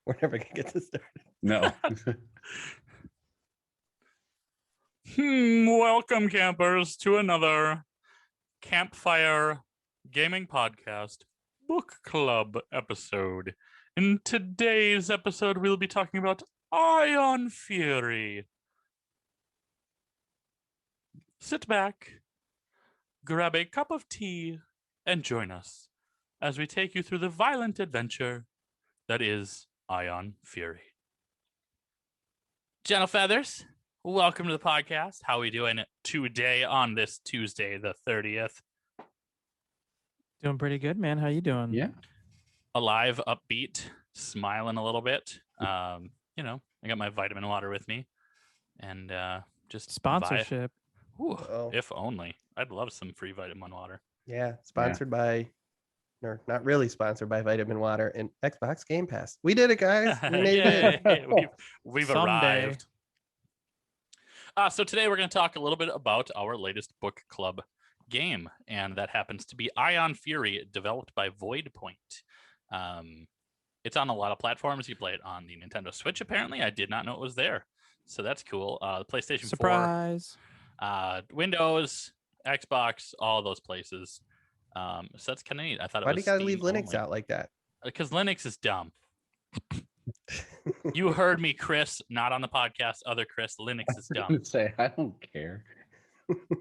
We're never gonna get this started. No. Welcome, campers, to another Campfire Gaming Podcast Book Club episode. In today's episode, we'll be talking about Ion Fury. Sit back, grab a cup of tea, and join us as we take you through the violent adventure that is Ion Fury. Gentle Feathers, welcome to the podcast. How are we doing today on this Tuesday, the 30th? Doing pretty good, man. How you doing? Yeah. Alive, upbeat, smiling a little bit. I got my vitamin water with me, and just Sponsorship. If only. I'd love some free vitamin water. Yeah, sponsored by, or not really sponsored by Vitamin Water and Xbox Game Pass. We did it, guys. We made it. We've Someday. arrived. So today we're going to talk a little bit about our latest book club game, and that happens to be Ion Fury, developed by Void Point. It's on a lot of platforms. You play it on the Nintendo Switch, apparently. I did not know it was there, so that's cool. The PlayStation Surprise. 4, Windows, Xbox, all those places. So that's kind of neat. I thought Why it do was you guys leave Steam Linux only. out like that? Because Linux is dumb. You heard me, Chris, not on the podcast. Other Chris, Linux is dumb. Say, I don't care.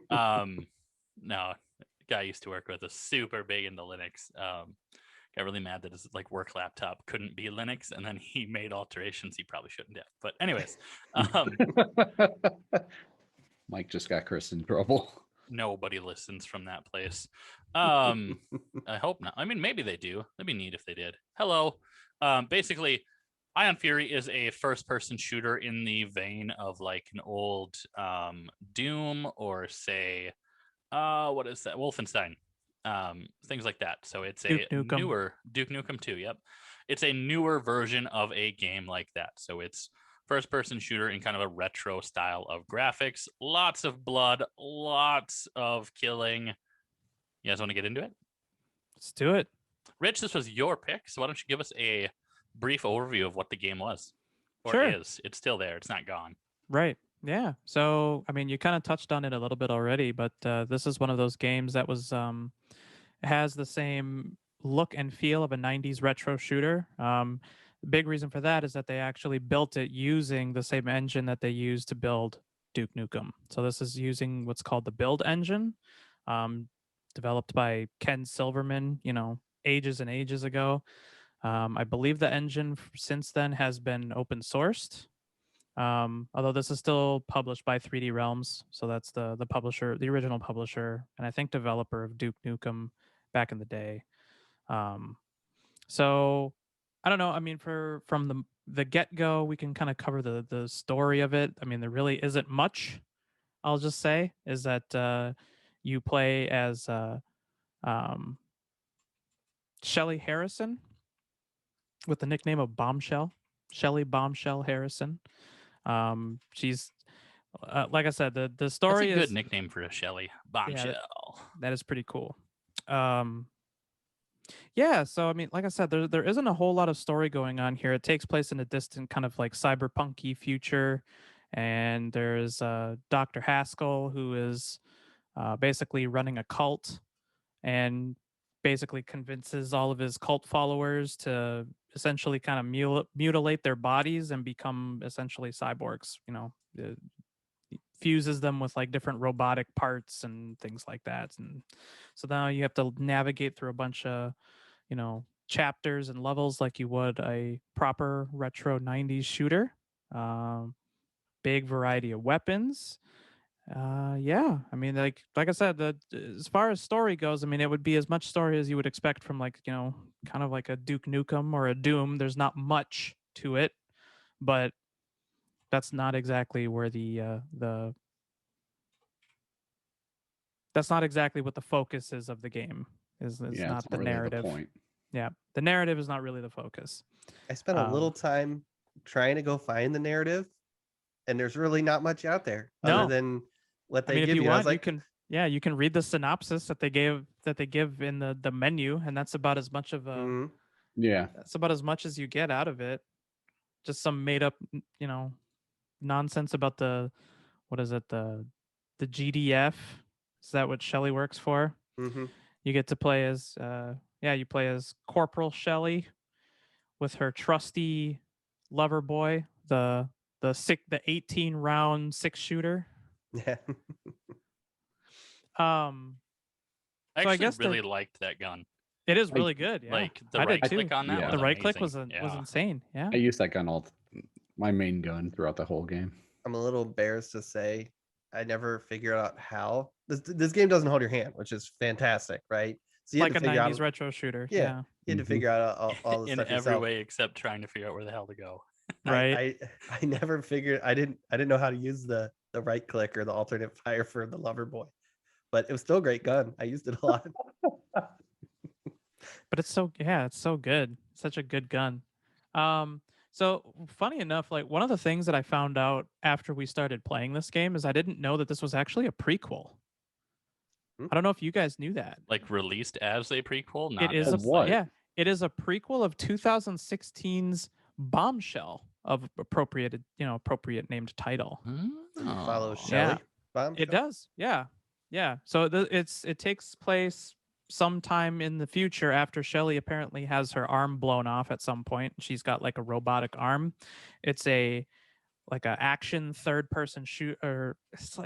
No, guy I used to work with is super big into Linux. Got really mad that his work laptop couldn't be Linux, and then he made alterations he probably shouldn't have. But anyways, Mike just got Chris in trouble. nobody listens from that place. I hope not. I mean, maybe they do. That'd be neat if they did. Hello. Basically, Ion Fury is a first-person shooter in the vein of an old Doom, or say, what is that? Wolfenstein. Things like that. So it's a newer Duke Nukem 2. Yep. It's a newer version of a game like that. So it's first-person shooter in kind of a retro style of graphics. Lots of blood, lots of killing. You guys want to get into it? Let's do it. Rich, this was your pick, so why don't you give us a brief overview of what the game was? Or Sure. is. It's still there. It's not gone. Right. Yeah. So, I mean, you kind of touched on it a little bit already, but this is one of those games that was has the same look and feel of a 90s retro shooter. The big reason for that is that they actually built it using the same engine that they used to build Duke Nukem. So this is using what's called the build engine, developed by Ken Silverman, ages and ages ago. I believe the engine since then has been open sourced. Although this is still published by 3D Realms, so that's the publisher, the original publisher, and I think developer of Duke Nukem back in the day. So I don't know. I mean, from the get-go, we can kind of cover the story of it. I mean, there really isn't much. I'll just say is that you play as Shelly Harrison with the nickname of Bombshell, Shelly Bombshell Harrison. She's like I said, the story That's a is good nickname for a Shelly. Bombshell. that is pretty cool. Yeah, so I mean, like I said, there isn't a whole lot of story going on here. It takes place in a distant kind of cyberpunky future, and there's Dr. Haskell, who is basically running a cult and basically convinces all of his cult followers to essentially kind of mutilate their bodies and become essentially cyborgs. Fuses them with different robotic parts and things like that. And so now you have to navigate through a bunch of chapters and levels like you would a proper retro 90s shooter. Big variety of weapons. Yeah, I mean, like I said, as far as story goes, I mean, it would be as much story as you would expect from kind of like a Duke Nukem or a Doom. There's not much to it, but that's not exactly where that's not exactly what the focus is of the game. Is not the really narrative. The point. Yeah, the narrative is not really the focus. I spent a little time trying to go find the narrative, and there's really not much out there other than what they give if you you. want, I was like, you can read the synopsis that they give in the menu, and that's about as much of a Yeah, that's about as much as you get out of it. just some made up, nonsense about what is it, the GDF? Is that what Shelley works for? Mm-hmm. You get to play as you play as Corporal Shelley with her trusty lover boy, the 18 round 6-shooter. Yeah. I So I actually guess really liked that gun. it is really good. Yeah, Like the I right did too. click on that Yeah. was The right click amazing. was Yeah. insane. Yeah. I used that gun my main gun throughout the whole game. I'm a little embarrassed to say I never figured out how this game doesn't hold your hand, which is fantastic, right? So you Like had a to figure 90s out, retro shooter. yeah, Yeah. you had to Mhm. figure out all the In stuff every yourself. way except trying to figure out where the hell to go. Right. I never figured I didn't know how to use the right click or the alternate fire for the lover boy, but it was still a great gun. I used it a lot. But it's so good. Such a good gun. So funny enough, like one of the things that I found out after we started playing this game is I didn't know that this was actually a prequel. Hmm? I don't know if you guys knew that. Like released as a prequel, not It is as a what? it is a prequel of 2016's Bombshell of appropriate named title. Does it follow Oh. Shelley? Bombshell? It does. Yeah. Yeah. So it takes place sometime in the future after Shelley apparently has her arm blown off at some point. She's got like a robotic arm. It's a action third person shooter. It's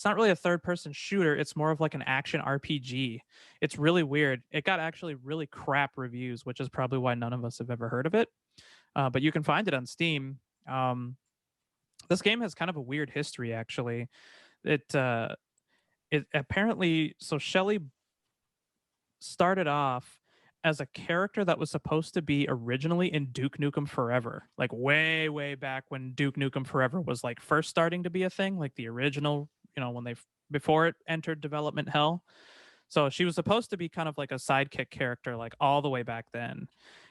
not really a third person shooter. It's more of like an action RPG. It's really weird. It got actually really crap reviews, which is probably why none of us have ever heard of it. But you can find it on Steam. This game has kind of a weird history, actually. It apparently, so Shelley started off as a character that was supposed to be originally in Duke Nukem Forever, like way back when Duke Nukem Forever was like first starting to be a thing, like the original, when before it entered development hell. So she was supposed to be kind of like a sidekick character, like all the way back then.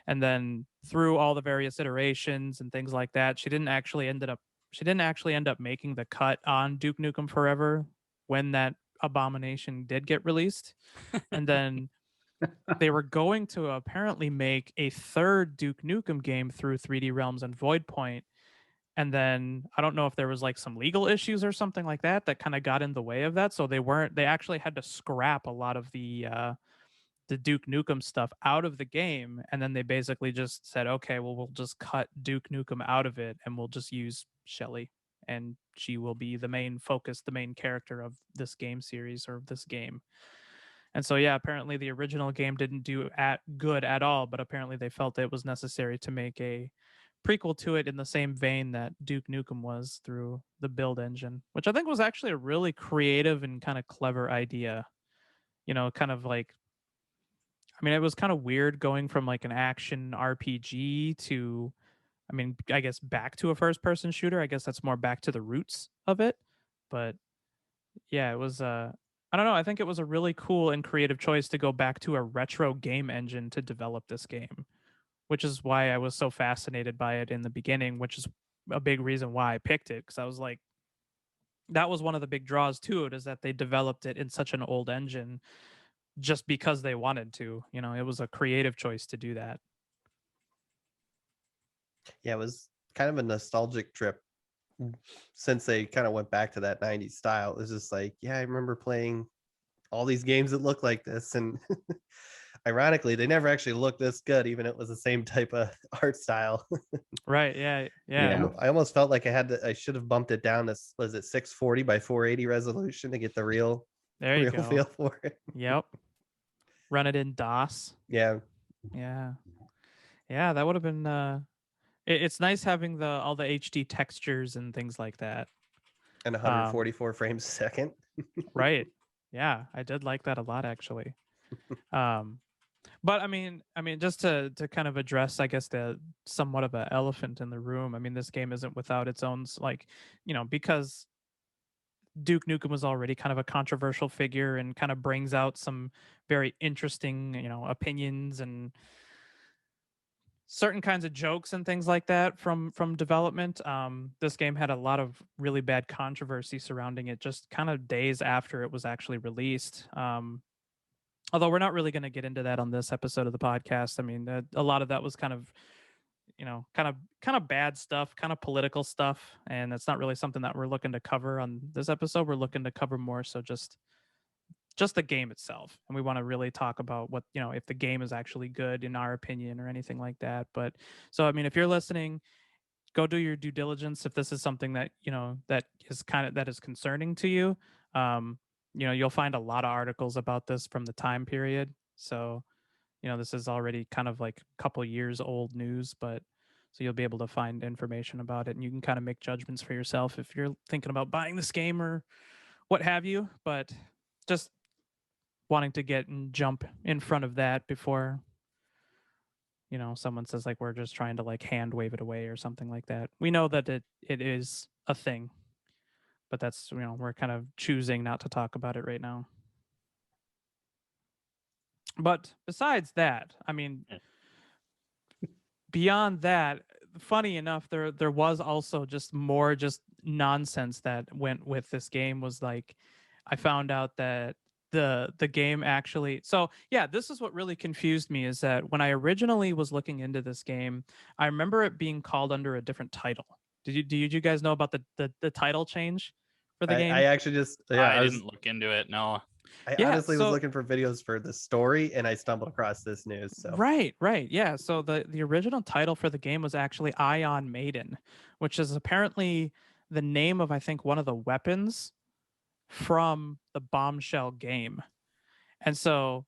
And then through all the various iterations and things like that, she didn't actually end up making the cut on Duke Nukem Forever when that abomination did get released. And then they were going to apparently make a third Duke Nukem game through 3D Realms and Voidpoint. And then I don't know if there was like some legal issues or something like that kind of got in the way of that. So they actually had to scrap a lot of the Duke Nukem stuff out of the game. And then they basically just said, okay, well, we'll just cut Duke Nukem out of it and we'll just use Shelley. And she will be the main focus, the main character of this game series or this game. And so, yeah, apparently the original game didn't do good at all, but apparently they felt it was necessary to make a prequel to it in the same vein that Duke Nukem was through the build engine, which I think was actually a really creative and kind of clever idea. Kind of like, I mean, it was kind of weird going from like an action RPG to, I mean, I guess back to a first person shooter. I guess that's more back to the roots of it. But yeah, it was I don't know, I think it was a really cool and creative choice to go back to a retro game engine to develop this game, which is why I was so fascinated by it in the beginning, which is a big reason why I picked it, because I was like, that was one of the big draws to it, is that they developed it in such an old engine just because they wanted to. It was a creative choice to do that. Yeah, it was kind of a nostalgic trip since they kind of went back to that 90s style. It was just like, yeah, I remember playing all these games that look like this. And ironically, they never actually looked this good, even it was the same type of art style. Right. Yeah. Yeah. I almost felt like I should have bumped it down to, was it 640 by 480 resolution to get the real There you go. feel for it. Yep. Run it in DOS. Yeah. Yeah. Yeah, that would have been it's nice having all the HD textures and things like that. And 144 frames a second. Right. Yeah, I did like that a lot, actually. But I mean, just to kind of address, I guess, the somewhat of an elephant in the room. I mean, this game isn't without its own, like, because Duke Nukem was already kind of a controversial figure and kind of brings out some very interesting, opinions and certain kinds of jokes and things like that from development. This game had a lot of really bad controversy surrounding it just kind of days after it was actually released. Although we're not really going to get into that on this episode of the podcast. I mean, a lot of that was kind of, kind of bad stuff, kind of political stuff, and that's not really something that we're looking to cover on this episode. We're looking to cover more so just the game itself, and we want to really talk about what, if the game is actually good in our opinion or anything like that. But so I mean, if you're listening, go do your due diligence. If this is something that that is concerning to you, you'll find a lot of articles about this from the time period. So this is already kind of like a couple years old news, but so you'll be able to find information about it, and you can kind of make judgments for yourself if you're thinking about buying this game or what have you. But just wanting to get and jump in front of that before someone says like we're just trying to like hand wave it away or something like that. We know that it is a thing, but that's we're kind of choosing not to talk about it right now. But besides that, I mean, beyond that, funny enough, there was also just more just nonsense that went with this game. Was like, I found out that the game actually, so yeah, this is what really confused me, is that when I originally was looking into this game, I remember it being called under a different title. Did you guys know about the title change for the game? I actually just I didn't look into it. No. I Yeah, honestly was so- looking for videos for the story, and I stumbled across this news. So Right. Yeah. So the original title for the game was actually Ion Maiden, which is apparently the name of, I think, one of the weapons from the Bombshell game. And so,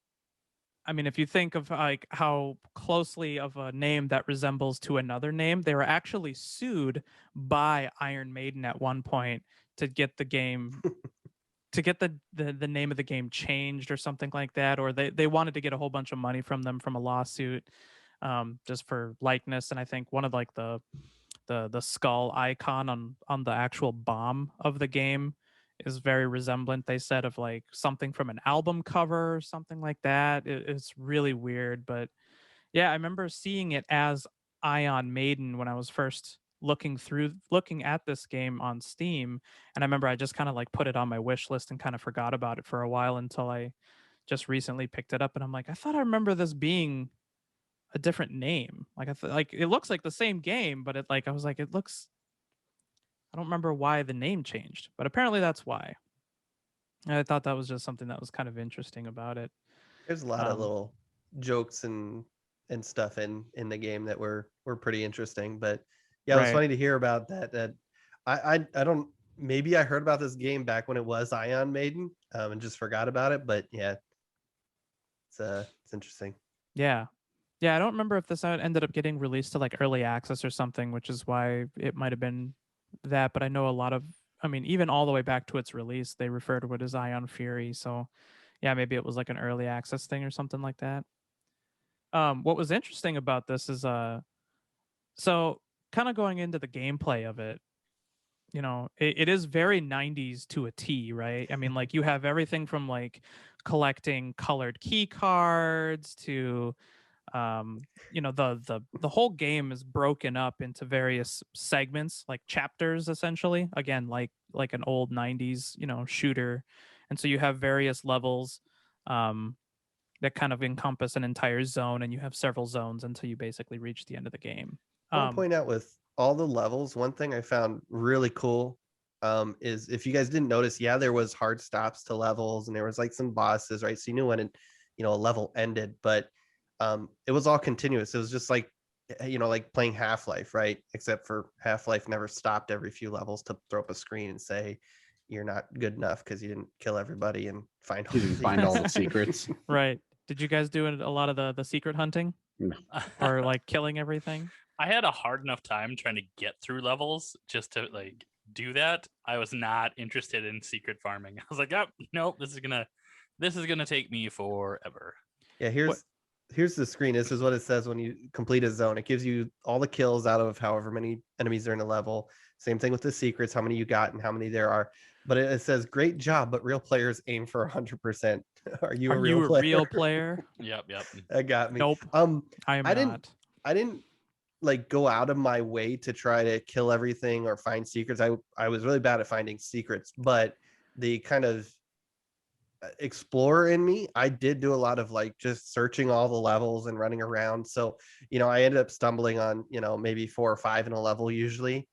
I mean, if you think of like how closely of a name that resembles to another name, they were actually sued by Iron Maiden at one point to get the game to get the name of the game changed or something like that, or they wanted to get a whole bunch of money from them from a lawsuit, just for likeness. And I think one of like the skull icon on the actual bomb of the game is very resemblant, they said, of like something from an album cover or something like that. It's really weird, but yeah, I remember seeing it as Ion Maiden when I was first looking at this game on Steam. And I remember I just kind of like put it on my wish list and kind of forgot about it for a while until I just recently picked it up, and I'm like, I thought I remember this being a different name. Like like it looks like the same game, but I was like, I don't remember why the name changed, but apparently that's why. And I thought that was just something that was kind of interesting about it. there's a lot of little jokes and stuff in the game that were pretty interesting. But yeah, it was Right. funny to hear about that. That I don't, maybe I heard about this game back when it was Ion Maiden, and just forgot about it. But yeah, it's interesting. Yeah. I don't remember if this ended up getting released to like early access or something, which is why it might have been that. But I know I mean, even all the way back to its release, they refer to it as Ion Fury. So yeah, maybe it was like an early access thing or something like that. What was interesting about this is so kind of going into the gameplay of it, it is very 90s to a T, right? I mean, like you have everything from like collecting colored key cards to the whole game is broken up into various segments, like chapters, essentially, again, like an old 90s shooter. And so you have various levels that kind of encompass an entire zone, and you have several zones until you basically reach the end of the game. I want to point out, with all the levels, one thing I found really cool, is, if you guys didn't notice, yeah, there was hard stops to levels, and there was like some bosses, right? So you knew when a level ended, but it was all continuous. It was just like, like playing Half-Life, right? Except for Half-Life never stopped every few levels to throw up a screen and say you're not good enough because you didn't kill everybody and find all, You didn't find all the secrets. Right. Did you guys do a lot of the secret hunting No. or like killing everything? I had a hard enough time trying to get through levels just to like do that. I was not interested in secret farming. I was like, oh, nope, this is gonna take me forever. Yeah, here's the screen. This is what it says when you complete a zone. It gives you all the kills out of however many enemies are in a level. Same thing with the secrets, how many you got and how many there are. But it says, great job, but real players aim for 100%. Are you a real player? Yep. That got me. Nope. I am not. I didn't like go out of my way to try to kill everything or find secrets. I was really bad at finding secrets, but the kind of explorer in me, I did do a lot of like just searching all the levels and running around. So, I ended up stumbling on, maybe 4 or 5 in a level usually,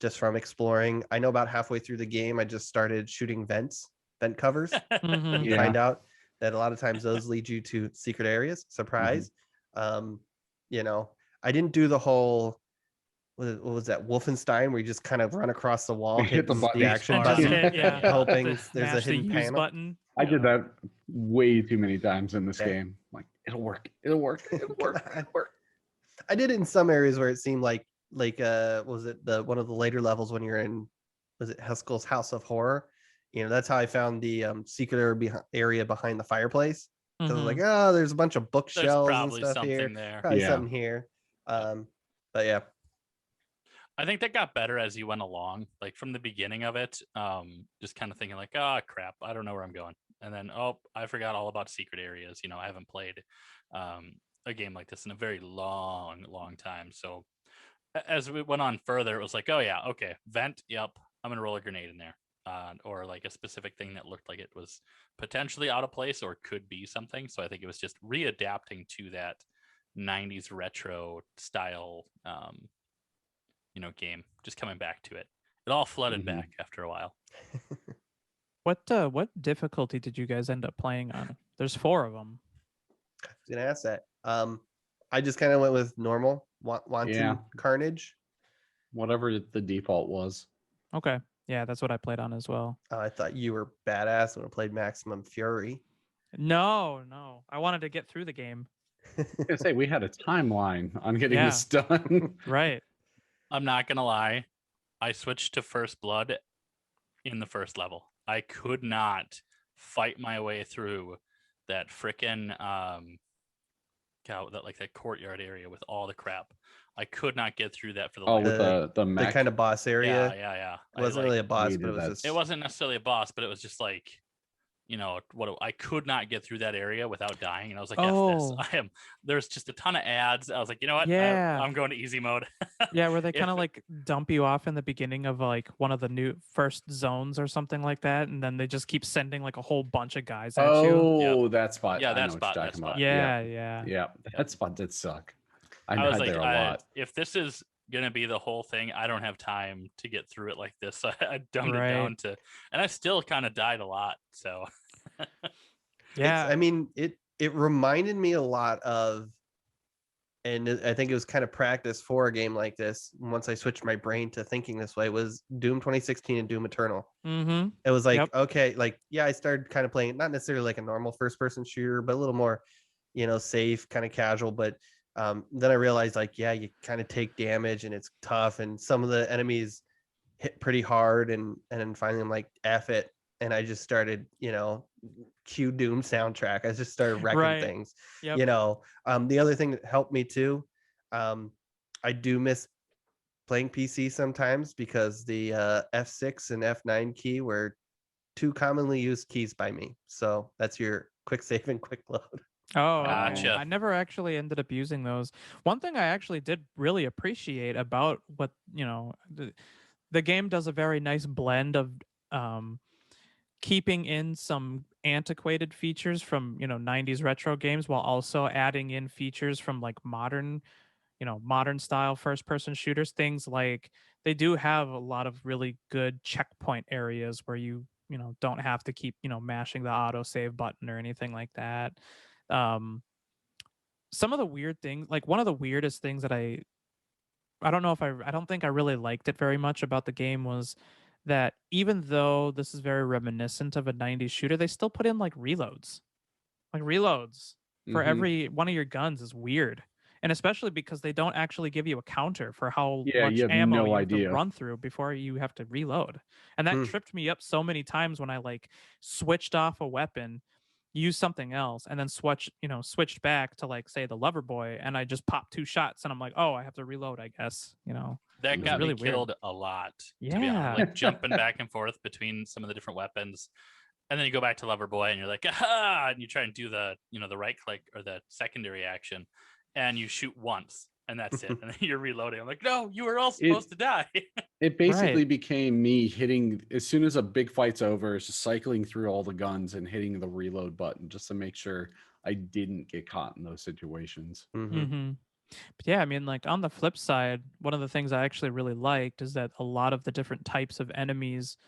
just from exploring. I know about halfway through the game, I just started shooting vent covers. Mhm. You Yeah. find out that a lot of times those lead you to secret areas. Surprise. You know, I didn't do the whole what was that Wolfenstein where you just kind of run across the wall, Hit the button. the action And just button, hit, yeah. hoping there's a Mash the hidden use panel. button. I you did know. that way too many times in this Yeah. game. Like, it'll work. It'll work. It'll work. God. It'll work. I did it in some areas where it seemed like was it the one of the later levels when you're in, was it Haskell's House of Horror? That's how I found the secret area behind the fireplace. Because I was like, Mhm. oh, there's a bunch of There's bookshelves and probably stuff here. something there. Probably Yeah. something here. But yeah. I think that got better as you went along, like from the beginning of it. Just kind of thinking like, oh crap, I don't know where I'm going, and then I forgot all about secret areas. I haven't played a game like this in a very long time. So as we went on further, it was like, oh yeah, okay, vent, yep, I'm gonna roll a grenade in there, or like a specific thing that looked like it was potentially out of place or could be something. So I think it was just readapting to that 90s retro style game, just coming back to it. It all flooded Mhm. back after a while. What difficulty did you guys end up playing on? There's 4 of them. I was gonna ask that. I just kind of went with normal wanton Yeah. carnage. Whatever the default was. Okay. Yeah, that's what I played on as well. I thought you were badass when I played Maximum Fury. No. I wanted to get through the game. I was gonna say we had a timeline on getting Yeah. this done. Right. I'm not gonna lie, I switched to First Blood in the first level. I could not fight my way through that frickin' that courtyard area with all the crap. I could not get through that for the Oh, life with of me. the The mech. kind of boss area. Yeah. It wasn't really a boss, but it was that. just It wasn't necessarily a boss, but it was just like, I could not get through that area without dying, and I was like, Oh. F this. There's just a ton of ads. I was like, you know what? Yeah. I'm going to easy mode. Yeah, where they If- kind of like dump you off in the beginning of like one of the new first zones or something like that, and then they just keep sending like a whole bunch of guys at you. Oh, that spot. Yeah, I that know what spot, you're that talking about. spot. Yeah. Yeah, that spot did suck. I I was died like, there a lot. if this is gonna be the whole thing, I don't have time to get through it like this. So I dumbed Right. it down to, and I still kind of died a lot. So Yeah. I mean, it reminded me a lot of, and I think it was kind of practice for a game like this. Once I switched my brain to thinking this way, was Doom 2016 and Doom Eternal. Mm-hmm. It was like, Yep. okay, like, yeah, I started kind of playing, not necessarily like a normal first person shooter, but a little more, safe, kind of casual. But then I realized, like, yeah, you kind of take damage and it's tough, and some of the enemies hit pretty hard, and then finally I'm like, F it. And I just started, cue Doom soundtrack. I just started wrecking Right. things. Yep. The other thing that helped me too, I do miss playing PC sometimes because the F6 and F9 key were too commonly used keys by me. So that's your quick save and quick load. Oh, Gotcha. I never actually ended up using those. One thing I actually did really appreciate about what, the game does a very nice blend of keeping in some antiquated features from, 90s retro games while also adding in features from like modern style first person shooters. Things like they do have a lot of really good checkpoint areas where you don't have to keep mashing the auto save button or anything like that. Some of the weird things, like one of the weirdest things that I don't think I really liked it very much about the game was that even though this is very reminiscent of a 90s shooter, they still put in like reloads. Like reloads for Mhm. every one of your guns is weird. And especially because they don't actually give you a counter for how Yeah, much you have ammo no you have to idea. run through before you have to reload. And that Hmm. tripped me up so many times when I like switched off a weapon, used something else, and then switched back to like say the lover boy, and I just popped 2 shots and I'm like, oh, I have to reload, I guess. that It's got really me weird. killed a lot. To be Yeah. honest, like jumping back and forth between some of the different weapons. And then you go back to Loverboy and you're like, aha, and you try and do the, the right click or the secondary action, and you shoot once and that's it. And then you're reloading. I'm like, no, you were all supposed to die. It basically became me hitting as soon as a big fight's over, it's just cycling through all the guns and hitting the reload button just to make sure I didn't get caught in those situations. But yeah, I mean, like on the flip side, one of the things I actually really liked is that a lot of the different types of enemies,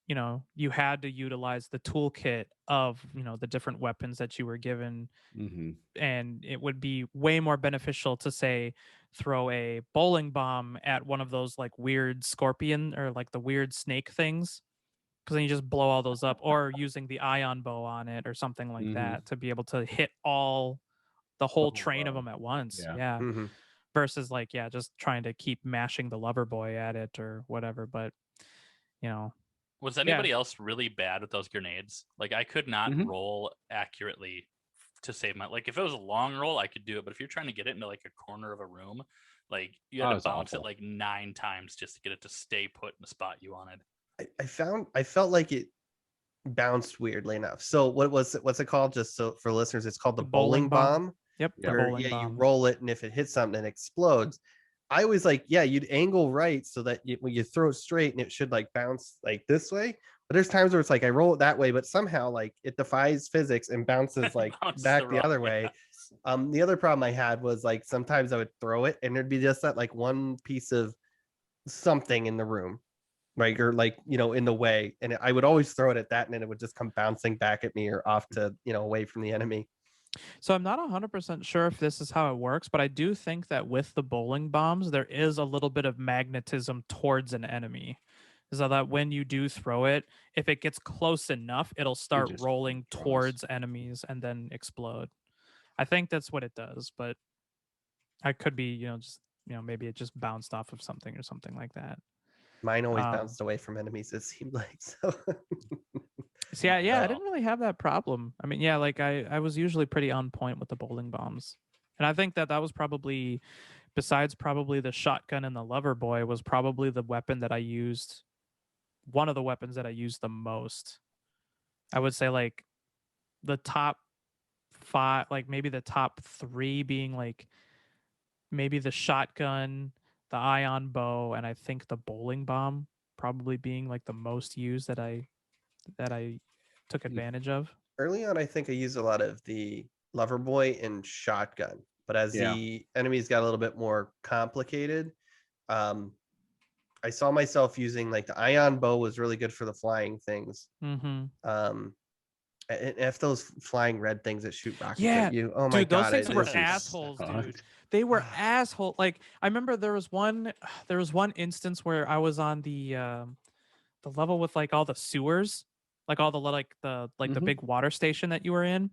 you know, you had to utilize the toolkit of, you know, the different weapons that you were given. And it would be way more beneficial to say throw a bowling bomb at one of those like weird scorpion or like the weird snake things, because then you just blow all those up, or using the ion bow on it or something like that to be able to hit the whole train of them at once. Yeah. Versus like, yeah, just trying to keep mashing the lover boy at it or whatever. But, you know, Was anybody else really bad with those grenades? Like I could not roll accurately to save my, like if it was a long roll, I could do it. But if you're trying to get it into like a corner of a room, like you had to bounce it like 9 times just to get it to stay put in the spot you wanted. I felt like it bounced weirdly enough. So what's it called? Just so for listeners, it's called the bowling bomb. Yep. Where you roll it, and if it hits something, it explodes. I was like, yeah, you'd angle right so that when you throw it straight, and it should like bounce like this way. But there's times where it's like I roll it that way, but somehow like it defies physics and bounces like back the other way. The other problem I had was like sometimes I would throw it, and there'd be just that like one piece of something in the room, right, or like, you know, in the way, and I would always throw it at that, and then it would just come bouncing back at me or off to, you know, away from the enemy. So I'm not 100% sure if this is how it works, but I do think that with the bowling bombs, there is a little bit of magnetism towards an enemy. So that when you do throw it, if it gets close enough, it'll start rolling towards enemies and then explode. I think that's what it does, but I could be, you know, just, you know, maybe it just bounced off of something or something like that. Mine always bounced away from enemies, it seemed like. So See, I didn't really have that problem. I mean, yeah, like I was usually pretty on point with the bowling bombs. And I think that was probably, besides probably the shotgun and the lover boy, was probably the weapon that I used, one of the weapons that I used the most. I would say like the top 5, like maybe the top 3 being like maybe the shotgun, the ion bow, and I think the bowling bomb probably being like the most used that I took advantage of. Early on, I think I used a lot of the lover boy and shotgun, but as the enemies got a little bit more complicated, I saw myself using like the ion bow was really good for the flying things. And if those flying red things that shoot rockets at you, oh my god, those things were assholes, dude. They were asshole. Like I remember there was one instance where I was on the level with like all the sewers, like all the big water station that you were in.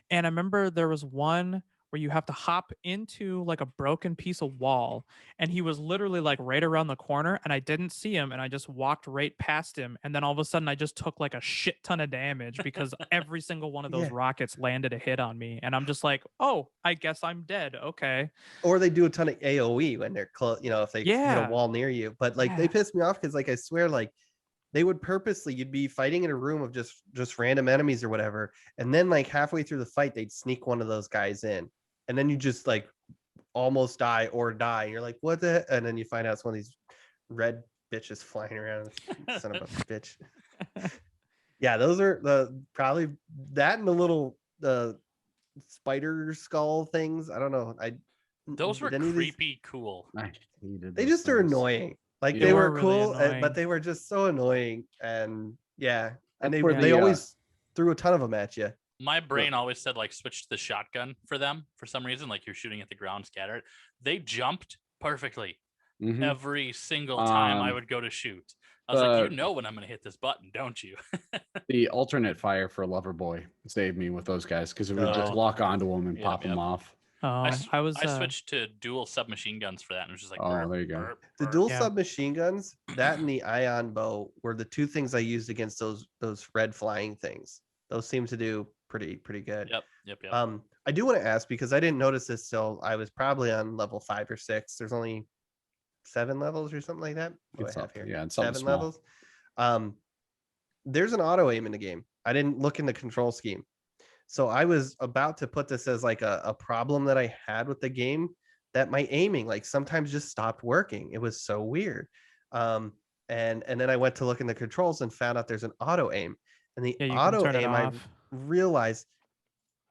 And I remember there was one where you have to hop into like a broken piece of wall, and he was literally like right around the corner, and I didn't see him, and I just walked right past him, and then all of a sudden I just took like a shit ton of damage because every single one of those rockets landed a hit on me, and I'm just like, oh, I guess I'm dead. Okay. Or they do a ton of AoE when they're close, you know, if they hit a wall near you. But like they pissed me off because like I swear, like they would purposely, you'd be fighting in a room of just random enemies or whatever, and then like halfway through the fight they'd sneak one of those guys in, and then you just like almost die, and you're like, what the, and then you find out it's one of these red bitches flying around. Son of a bitch. Yeah, those are the probably that and the little spider skull things. I don't know. Those were creepy cool. They just are annoying. Like they were cool, but they were just so annoying. And and they always threw a ton of them at you. My brain always said like switch to the shotgun for them for some reason, like you're shooting at the ground, scatter it. They jumped perfectly every single time I would go to shoot. I was like, you know when I'm going to hit this button, don't you? The alternate fire for Loverboy saved me with those guys because it would just lock onto them and pop them off. I switched to dual submachine guns for that, and it was just like, there you go. The dual submachine guns, that and the ion bow were the 2 things I used against those red flying things. Those seem to do pretty good. Yep. I do want to ask, because I didn't notice this till I was probably on level 5 or 6. There's only 7 levels or something like that. What do I have here? Yeah, it's 7 levels. There's an auto aim in the game. I didn't look in the control scheme. So I was about to put this as like a problem that I had with the game, that my aiming like sometimes just stopped working. It was so weird. And then I went to look in the controls and found out there's an auto aim. And the Yeah, you can auto turn it aim, I off. realized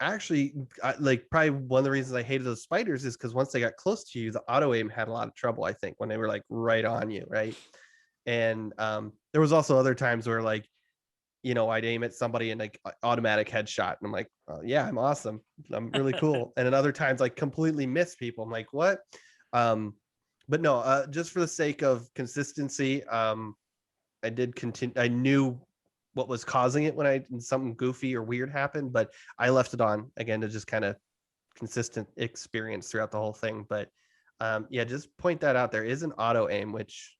actually, like probably one of the reasons I hated those spiders is because once they got close to you, the auto aim had a lot of trouble. I think when they were like right on you, right? And there was also other times where like, you know, I'd aim at somebody and like automatic headshot, and I'm like, oh, yeah, I'm awesome, I'm really cool. And then other times like completely miss people. I'm like, what? But no, just for the sake of consistency, I did continue. I knew what was causing it when something goofy or weird happened, but I left it on again to just kind of consistent experience throughout the whole thing. But yeah, just point that out. There is an auto aim, which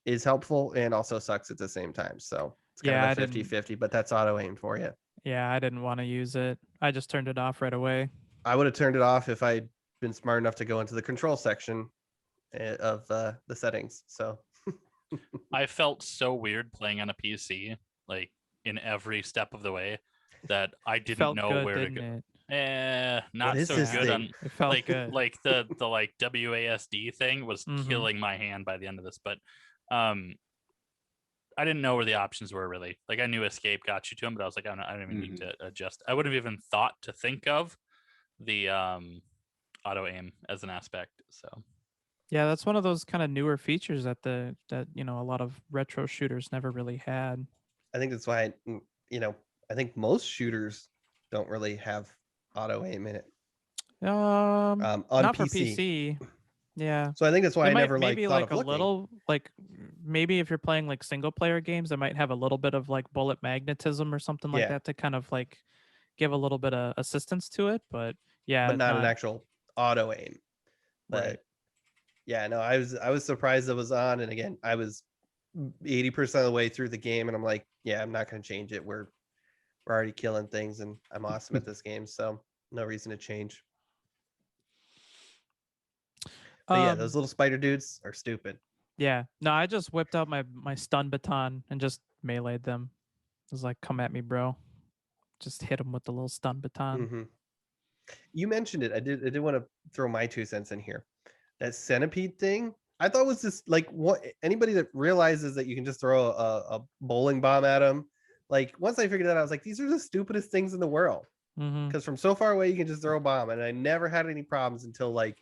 is helpful and also sucks at the same time. So it's kind Yeah, of a 50-50, but that's auto aim for you. Yeah, I didn't want to use it. I just turned it off right away. I would have turned it off if I'd been smart enough to go into the control section of the settings. So I felt so weird playing on a PC, like in every step of the way, that I didn't Felt know good, where to didn't go. it? Not is so this good thing? on It felt like good. like the like WASD thing was Mhm. killing my hand by the end of this. But I didn't know where the options were really. Like I knew escape got you to him, but I was like, I don't even need to adjust. I would have even thought to think of the auto aim as an aspect. So Yeah, that's one of those kind of newer features that a lot of retro shooters never really had. I think that's why, you know, I think most shooters don't really have auto aim in it on Not for PC. PC. Yeah. So I think that's why It I might never maybe thought like of a looking. little like maybe if you're playing like single player games, it might have a little bit of like bullet magnetism or something like Yeah. that to kind of like give a little bit of assistance to it. But yeah, but not an actual auto aim. But right. yeah, no, I was surprised it was on. And again, I was 80% of the way through the game, and I'm like, yeah, I'm not going to change it. We're already killing things, and I'm awesome at this game, so no reason to change. But yeah, those little spider dudes are stupid. Yeah. No, I just whipped out my stun baton and just meleeed them. It was like, come at me, bro. Just hit him with the little stun baton. Mm-hmm. You mentioned it. I did want to throw my 2 cents in here. That centipede thing, I thought was just like, what anybody that realizes that you can just throw a bowling bomb at them. Like once I figured that out, I was like, these are the stupidest things in the world. Mm-hmm. Because from so far away, you can just throw a bomb, and I never had any problems until like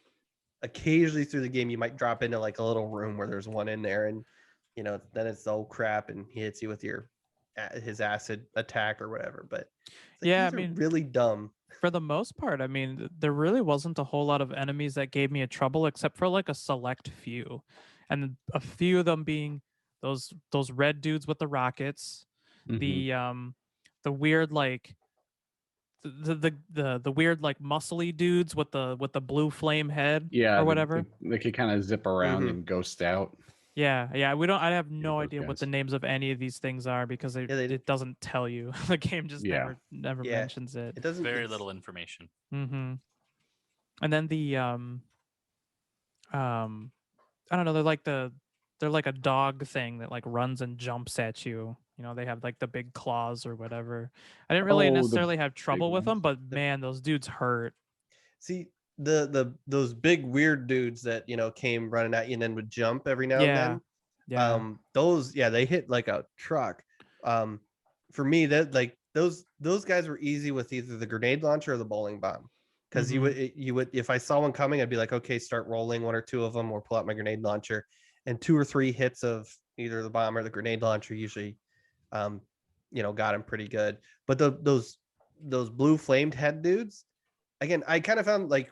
occasionally through the game, you might drop into like a little room where there's one in there, and you know, then it's oh crap, and he hits you with his acid attack or whatever. But it's like, Yeah, these are really dumb. For the most part, I mean, there really wasn't a whole lot of enemies that gave me a trouble except for like a select few. And a few of them being those red dudes with the rockets, the weird like the weird like muscly dudes with the blue flame head or whatever. They could kind of zip around Mhm. and ghost out. Yeah, I have no those idea what guys. the names of any of these things are because it doesn't tell you. The game just Yeah. never Yeah. mentions it. It doesn't. very it's- little information. Mm-hmm. And then the I don't know, they're like a dog thing that like runs and jumps at you. You know, they have like the big claws or whatever. I didn't really Oh, the necessarily have trouble with them, ones. but man, those dudes hurt. See those big weird dudes that came running at you and then would jump every now and Yeah. then. Yeah. Those they hit like a truck. For me, that like those guys were easy with either the grenade launcher or the bowling bomb. Because you would if I saw one coming, I'd be like, okay, start rolling one or two of them, or pull out my grenade launcher, and 2 or 3 hits of either the bomb or the grenade launcher usually, got him pretty good. But those blue flamed head dudes, again, I kind of found like,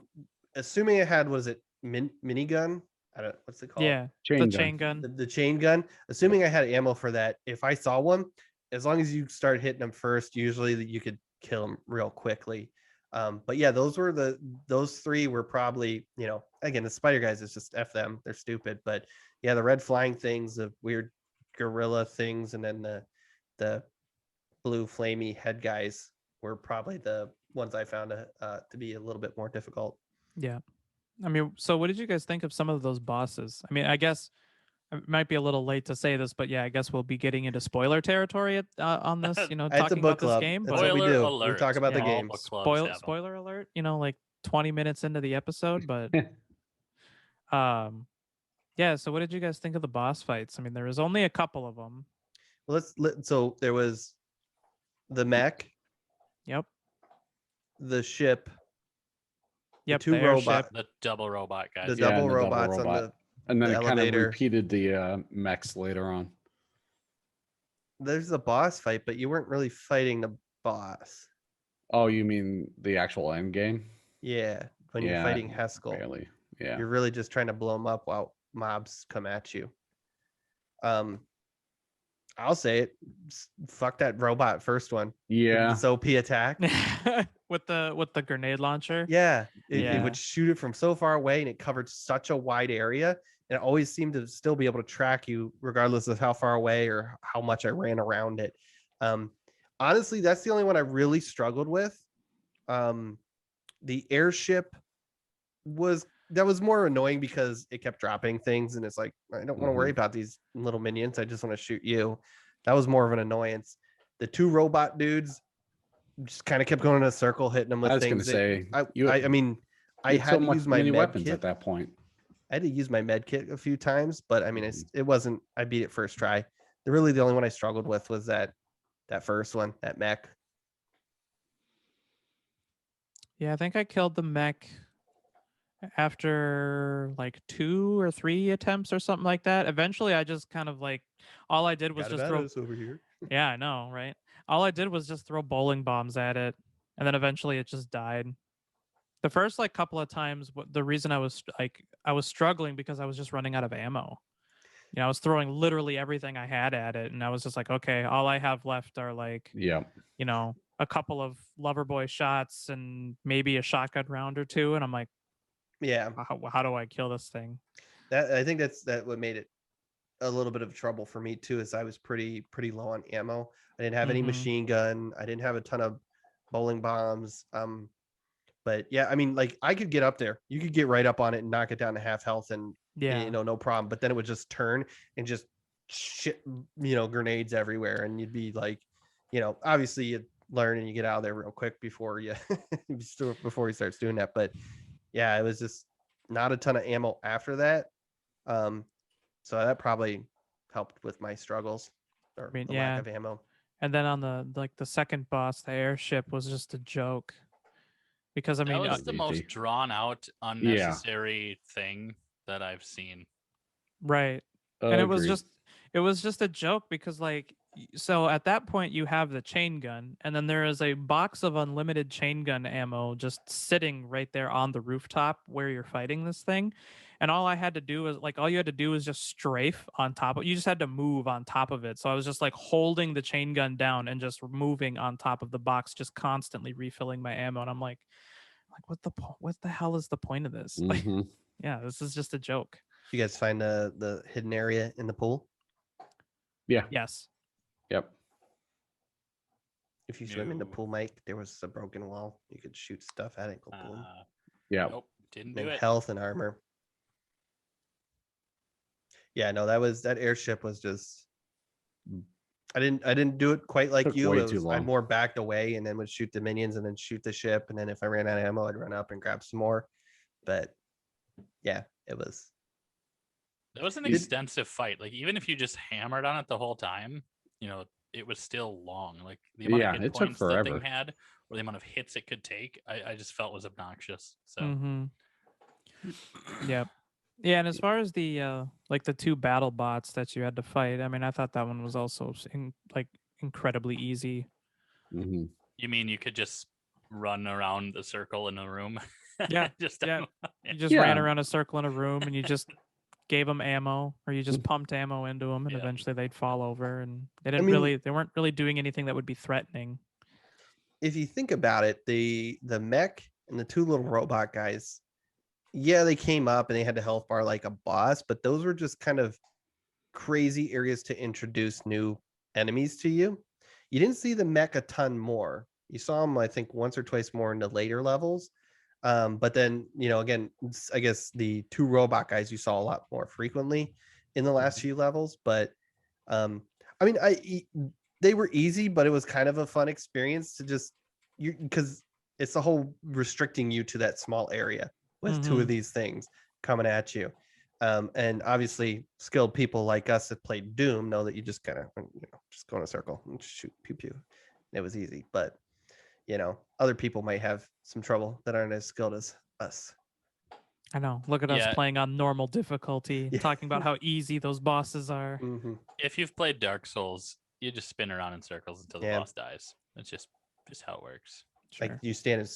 assuming it had, was it minigun? I don't, what's it called? Yeah. Chain the gun. chain gun. The chain gun. Assuming I had ammo for that, if I saw one, as long as you start hitting them first, usually that you could kill them real quickly. But yeah, those 3 were probably, again, the spider guys is just F them. They're stupid. But yeah, the red flying things, the weird gorilla things, and then the blue flamey head guys were probably the ones I found to be a little bit more difficult. Yeah. I mean, so what did you guys think of some of those bosses? I mean, I guess it might be a little late to say this, but yeah, I guess we'll be getting into spoiler territory on this, It's a talking book about this club. game. That's But what we Spoiler do. alert. We talk about the Yeah. All games. book clubs have 'em. spoiler alert, like 20 minutes into the episode, but yeah. So what did you guys think of the boss fights? I mean, there was only a couple of them. Well, so there was the mech, Yep. the ship, Yep. two the airship. The double robot guys. the Yeah, double and the double robots on robot. And then the it kind of elevator. repeated the mechs later on. There's a boss fight, but you weren't really fighting the boss. Oh, you mean the actual end game? Yeah, when you're Yeah, fighting Haskell, Barely. Yeah. you're really just trying to blow them up while mobs come at you. I'll say it. Fuck that robot first one. Yeah. This OP attack. with the grenade launcher. Yeah, it Yeah. would shoot it from so far away, and it covered such a wide area, and it always seemed to still be able to track you, regardless of how far away or how much I ran around it. Honestly, that's the only one I really struggled with. The airship was more annoying because it kept dropping things, and it's like, I don't want to worry about these little minions. I just want to shoot you. That was more of an annoyance. The two robot dudes just kind of kept going in a circle, hitting them with I was things. going to say, I mean, I had to use my many med weapons kit. at that point. I had to use my med kit a few times, but I mean, it wasn't. I beat it first try. The only one I struggled with was that first one, that mech. Yeah, I think I killed the mech after like 2 or 3 attempts or something like that. Eventually, I just kind of like all I did was just throw. over here. Yeah, I know, right? All I did was just throw bowling bombs at it, and then eventually it just died. The first like couple of times, the reason I was struggling because I was just running out of ammo. You know, I was throwing literally everything I had at it, and I was just like, okay, all I have left are like, Yeah. you know, a couple of Loverboy shots and maybe a shotgun round or two, and I'm like, Yeah, how do I kill this thing? that I think that's what made it a little bit of trouble for me too. Is I was pretty low on ammo. I didn't have any machine gun. I didn't have a ton of bowling bombs. But yeah, I mean, like I could get up there. You could get right up on it and knock it down to half health, and Yeah, you know, no problem. But then it would just turn and just shit, you know, grenades everywhere, and you'd be like, you know, obviously you learn and you get out of there real quick before you before he starts doing that. But yeah, it was just not a ton of ammo after that. So that probably helped with my struggles or I mean, the yeah. lack of ammo. And then on the second boss, the airship was just a joke. Because I mean, that was the most drawn out, unnecessary thing that I've seen. Right. And it was just a joke because like, so at that point you have the chain gun, and then there is a box of unlimited chain gun ammo just sitting right there on the rooftop where you're fighting this thing. And all you had to do was just strafe on top of, you just had to move on top of it. So I was just like holding the chain gun down and just moving on top of the box, just constantly refilling my ammo. And I'm like what the hell is the point of this? Like, yeah, this is just a joke. You guys find the hidden area in the pool? Yeah. Yes. Yep. If you swim in the pool, Mike, there was a broken wall. You could shoot stuff at it. Go boom. Yeah. Nope, didn't And do it. health and armor. Yeah, no, that airship was just. I didn't do it quite like Took you. way too I long. more backed away and then would shoot the minions and then shoot the ship, and then if I ran out of ammo, I'd run up and grab some more. But yeah, it was. That was an extensive fight. Like even if you just hammered on it the whole time, you know, it was still long. Like the amount of hit points that thing had, or the amount of hits it could take, I just felt was obnoxious. So. Yep. Yeah, and as far as the like the 2 battle bots that you had to fight, I mean, I thought that one was also incredibly easy. Mm-hmm. You mean you could just run around the circle in a room? Yeah, You just ran around a circle in a room, and you just gave them ammo, or you just pumped ammo into them, and eventually they'd fall over, and they weren't really doing anything that would be threatening. If you think about it, the mech and the 2 little robot guys, yeah, they came up and they had to health bar like a boss, but those were just kind of crazy areas to introduce new enemies to you. You didn't see the mech a ton more. You saw them, I think, once or twice more in the later levels. But then, you know, again, I guess the 2 robot guys you saw a lot more frequently in the last few levels. But I mean, they were easy, but it was kind of a fun experience to just because it's the whole restricting you to that small area with two of these things coming at you. And obviously skilled people like us that played Doom know that you just kind of, just go in a circle and shoot pew pew. It was easy, but other people might have some trouble that aren't as skilled as us. I know. Look at us Yeah. playing on normal difficulty, Yeah. talking about how easy those bosses are. Mhm. If you've played Dark Souls, you just spin around in circles until the Yeah. boss dies. That's just how it works. Sure. Like you stand in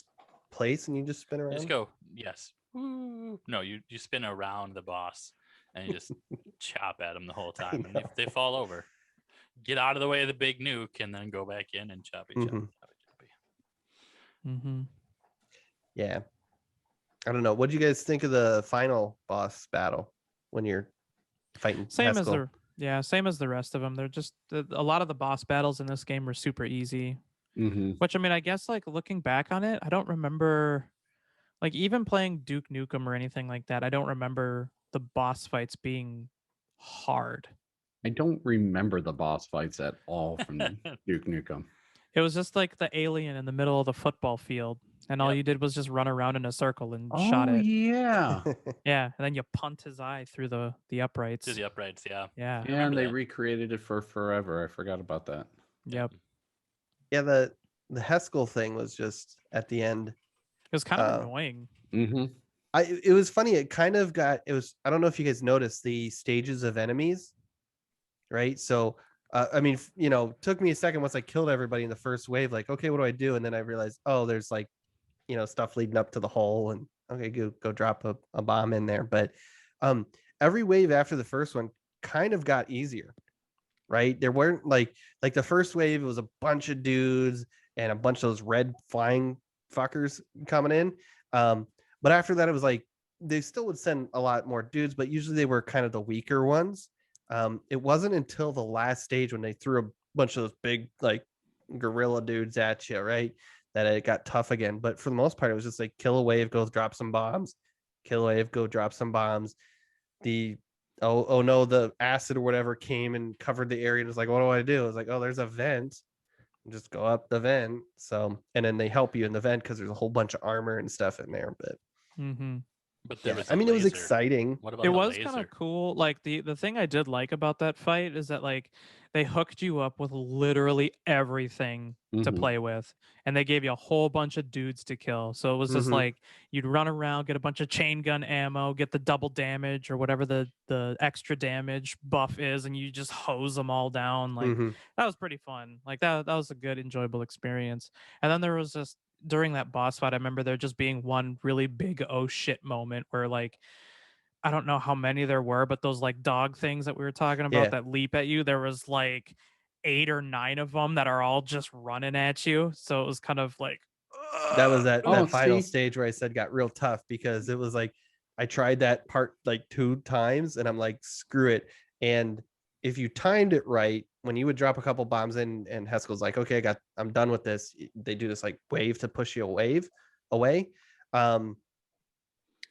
place and you just spin around. You just go, yes. Woo. No, you spin around the boss and you just chop at them the whole time. And if they fall over, get out of the way of the big nuke and then go back in and choppy. Yeah. I don't know. What do you guys think of the final boss battle when you're fighting? Same Haskell? as the rest of them. They're just a lot of the boss battles in this game were super easy. Mm-hmm. Which, I mean, I guess like looking back on it, I don't remember like even playing Duke Nukem or anything like that. I don't remember the boss fights being hard. I don't remember the boss fights at all from Duke Nukem. It was just like the alien in the middle of the football field, and all Yep. you did was just run around in a circle and shot Oh it. yeah. Yeah, and then you punt his eye through the uprights. To the uprights, yeah. Yeah. And they that. recreated it for forever. I forgot about that. Yep. Yeah, the Haskell thing was just at the end. It was kind of annoying. Mm-hmm. It was funny. It kind of got. It was. I don't know if you guys noticed the stages of enemies, right? So, I mean, took me a second once I killed everybody in the first wave. Like, okay, what do I do? And then I realized, oh, there's like, stuff leading up to the hole, and okay, go drop a bomb in there. But, every wave after the first one kind of got easier, right? There weren't like the first wave. It was a bunch of dudes and a bunch of those red flying fuckers coming in. But after that, it was like they still would send a lot more dudes, but usually they were kind of the weaker ones. It wasn't until the last stage when they threw a bunch of those big like gorilla dudes at you, right, that it got tough again. But for the most part, it was just like kill a wave, go drop some bombs, kill a wave, go drop some bombs. The oh no, the acid or whatever came and covered the area. And it was like, what do I do? I was like, oh, there's a vent. Just go up the vent. So, and then they help you in the vent because there's a whole bunch of armor and stuff in there. But But there was I mean, it was laser. exciting. What about It the was laser? kind of cool. Like the thing I did like about that fight is that like they hooked you up with literally everything to Mhm. play with, and they gave you a whole bunch of dudes to kill. So it was just Mhm. like you'd run around, get a bunch of chain gun ammo, get the double damage or whatever the extra damage buff is, and you just hose them all down. Like Mhm. that was pretty fun. Like that was a good, enjoyable experience. And then there was just during that boss fight, I remember there just being one really big oh shit moment where like I don't know how many there were, but those like dog things that we were talking about Yeah. that leap at you, there was like 8 or 9 of them that are all just running at you. So it was kind of like That was that Oh, final see? stage where I said got real tough because it was like I tried that part like 2 times and I'm like, screw it. And if you timed it right, when you would drop a couple bombs in and Haskell's like, okay, I'm done with this. They do this like wave to push you away.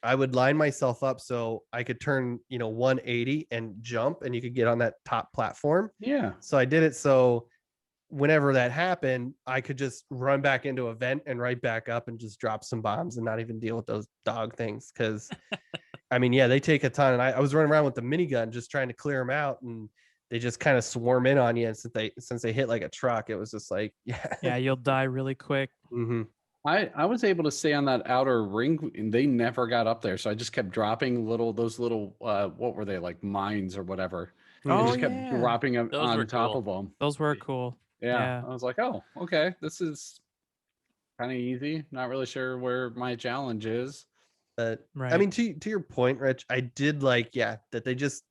I would line myself up so I could turn, 180 and jump and you could get on that top platform. Yeah. So I did it so whenever that happened, I could just run back into a vent and right back up and just drop some bombs and not even deal with those dog things. Cause I mean, yeah, they take a ton. And I was running around with the minigun just trying to clear them out and they just kind of swarm in on you. And since they hit like a truck, it was just like, yeah. yeah, you'll die really quick. Mm-hmm. I was able to stay on that outer ring and they never got up there. So I just kept dropping those little what were they, like mines or whatever. I Oh, just kept yeah. dropping them Those were on top cool. of them. Those were cool. Yeah. Yeah. I was like, oh, okay. This is kind of easy. Not really sure where my challenge is. But Right. I mean, to your point, Rich, I did like, that they just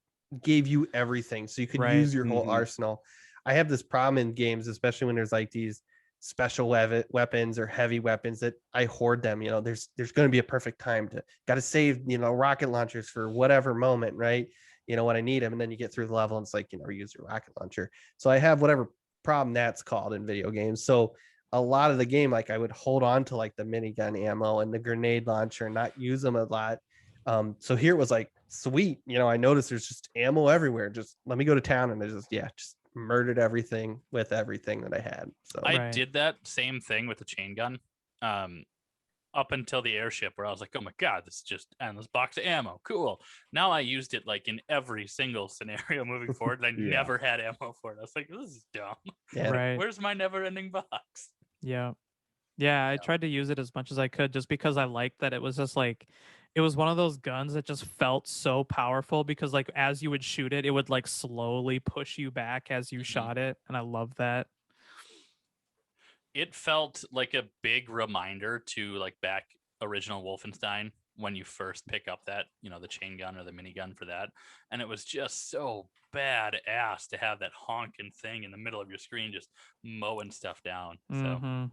gave you everything so you could Right. use your whole Mhm. arsenal. I have this problem in games, especially when there's like these special weapons or heavy weapons that I hoard them. There's going to be a perfect time to got to save, rocket launchers for whatever moment, right? When I need them, and then you get through the level and it's like, use your rocket launcher. So I have whatever problem that's called in video games. So a lot of the game, like I would hold on to like the minigun ammo and the grenade launcher and not use them a lot. So here it was like, sweet. I noticed there's just ammo everywhere. Just let me go to town. And I just murdered everything with everything that I had. So I Right. did that same thing with the chain gun. up until the airship where I was like, oh my God, this is just endless box of ammo. Cool. Now I used it like in every single scenario moving forward. And I Yeah. never had ammo for it. I was like, this is dumb. Yeah. Right. Where's my never ending box? Yeah. Yeah, I tried to use it as much as I could just because I liked that it was just like it was one of those guns that just felt so powerful because like as you would shoot it, it would like slowly push you back as you shot it. And I love that. It felt like a big reminder to like back original Wolfenstein when you first pick up that, the chain gun or the minigun for that. And it was just so badass to have that honking thing in the middle of your screen just mowing stuff down. So Mhm.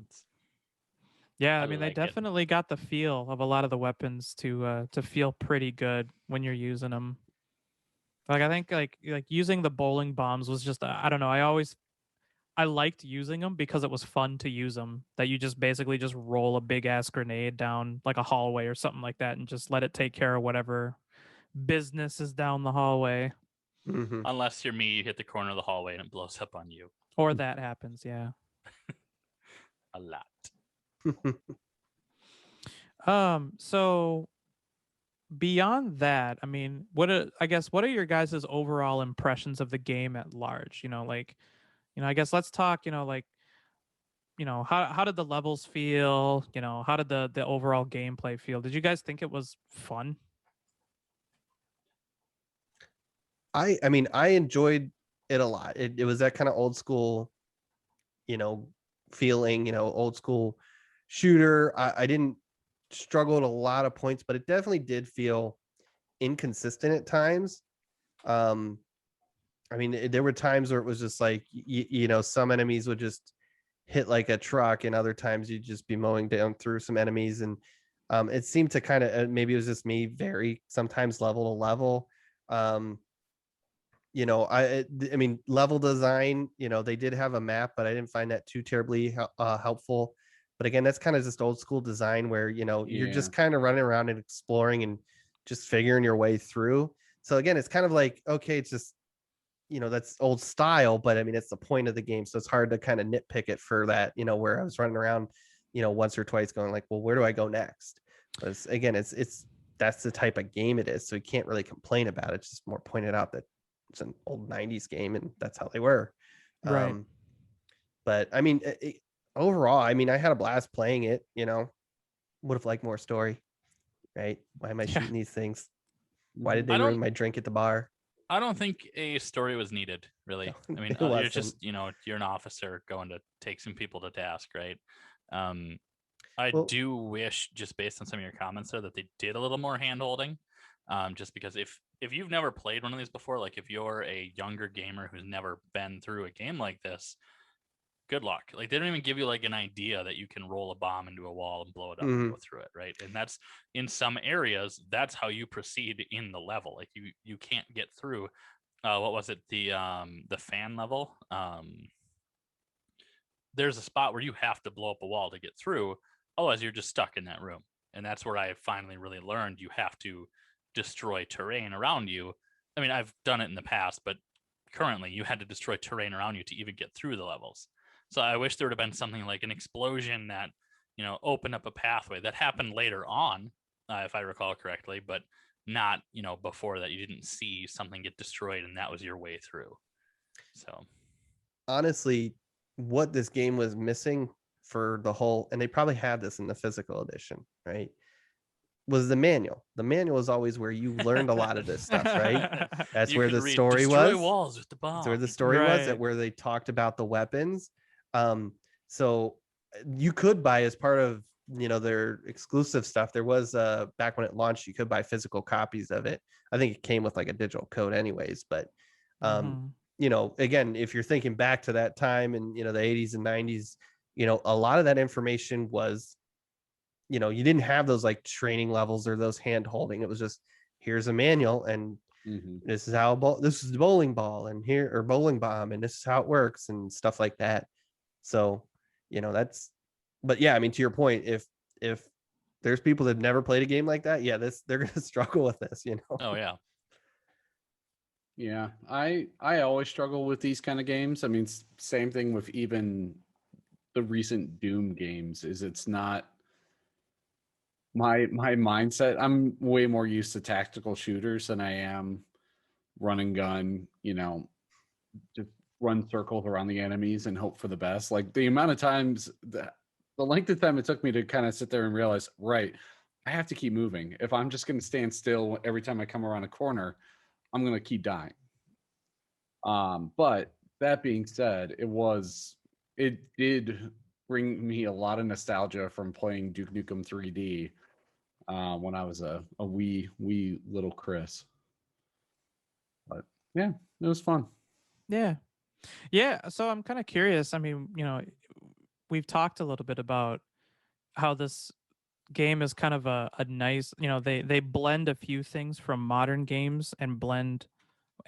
Yeah, I I mean they like it. definitely got the feel of a lot of the weapons to feel pretty good when you're using them. Like I think like using the bowling bombs was just I don't know, I liked using them because it was fun to use them. That you just basically just roll a big ass grenade down like a hallway or something like that and just let it take care of whatever business is down the hallway. Mhm. Unless you're me, you hit the corner of the hallway and it blows up on you Or that happens, yeah. a lot. So beyond that, I mean, what are your guys' overall impressions of the game at large? I guess let's talk, like, how did the levels feel? How did the overall gameplay feel? Did you guys think it was fun? I mean, I enjoyed it a lot. It was that kind of old school, you know, feeling, old school shooter. I didn't struggle at a lot of points, but it definitely did feel inconsistent at times. Um, I mean, there were times where it was just like, some enemies would just hit like a truck, and other times you'd just be mowing down through some enemies. And it seemed to kind of, maybe it was just me, vary sometimes level to level. Um, I mean, level design, they did have a map, but I didn't find that too terribly helpful. But again, that's kind of just old school design where, you're Yeah. just kind of running around and exploring and just figuring your way through. So again, it's kind of like, okay, it's just, that's old style, but I mean, it's the point of the game. So it's hard to kind of nitpick it for that, where I was running around, once or twice going like, well, where do I go next? But again, it's that's the type of game it is. So you can't really complain about it. It's just more pointed out that it's an old 90s game and that's how they were. Right. But I mean, overall, I mean, I had a blast playing it, would have liked more story, right? Why am I Yeah. shooting these things? Why did I they don't- ruin my drink at the bar? I don't think a story was needed, really. No, I mean, it you're wasn't. just, you're an officer going to take some people to task, right? I Well- do wish, just based on some of your comments there, that they did a little more hand holding. Just because if you've never played one of these before, like if you're a younger gamer who's never been through a game like this, good luck. Like they don't even give you like an idea that you can roll a bomb into a wall and blow it up and go through it, right? And that's in some areas, that's how you proceed in the level. Like you can't get through what was it, the fan level? There's a spot where you have to blow up a wall to get through, otherwise you're just stuck in that room. And that's where I finally really learned you have to destroy terrain around you. I mean, I've done it in the past, but currently you had to destroy terrain around you to even get through the levels. So I wish there would have been something like an explosion that, opened up a pathway. That happened later on, if I recall correctly, but not, before that. You didn't see something get destroyed and that was your way through. So Honestly, what this game was missing for the whole, and they probably had this in the physical edition, right? Was the manual. The manual is always where you learned a lot of this stuff, right? That's you where could the read, story destroy was. walls with the bomb. That's where the story was, that Right. where they talked about the weapons. So you could buy, as part of their exclusive stuff, there was back when it launched, you could buy physical copies of it. I think it came with like a digital code anyways, but Mhm. again, if you're thinking back to that time in the 80s and 90s, a lot of that information was, you didn't have those like training levels or those hand holding. It was just, here's a manual and this is how this is the bowling ball and here, or bowling bomb, and this is how it works and stuff like that. So that's, but yeah, I mean, to your point, if there's people that have never played a game like that, yeah, they're gonna struggle with this. Oh yeah. Yeah, I always struggle with these kind of games. I mean, same thing with even the recent Doom games. Is it's not my mindset, I'm way more used to tactical shooters than I am run and gun, just run circles around the enemies and hope for the best. Like the amount of times the length of time it took me to kind of sit there and realize, right, I have to keep moving. If I'm just going to stand still every time I come around a corner, I'm going to keep dying. But that being said, it did bring me a lot of nostalgia from playing Duke Nukem 3D when I was a wee little Chris. But yeah, it was fun. Yeah. Yeah. So I'm kind of curious. I mean, we've talked a little bit about how this game is kind of a nice, they blend a few things from modern games and blend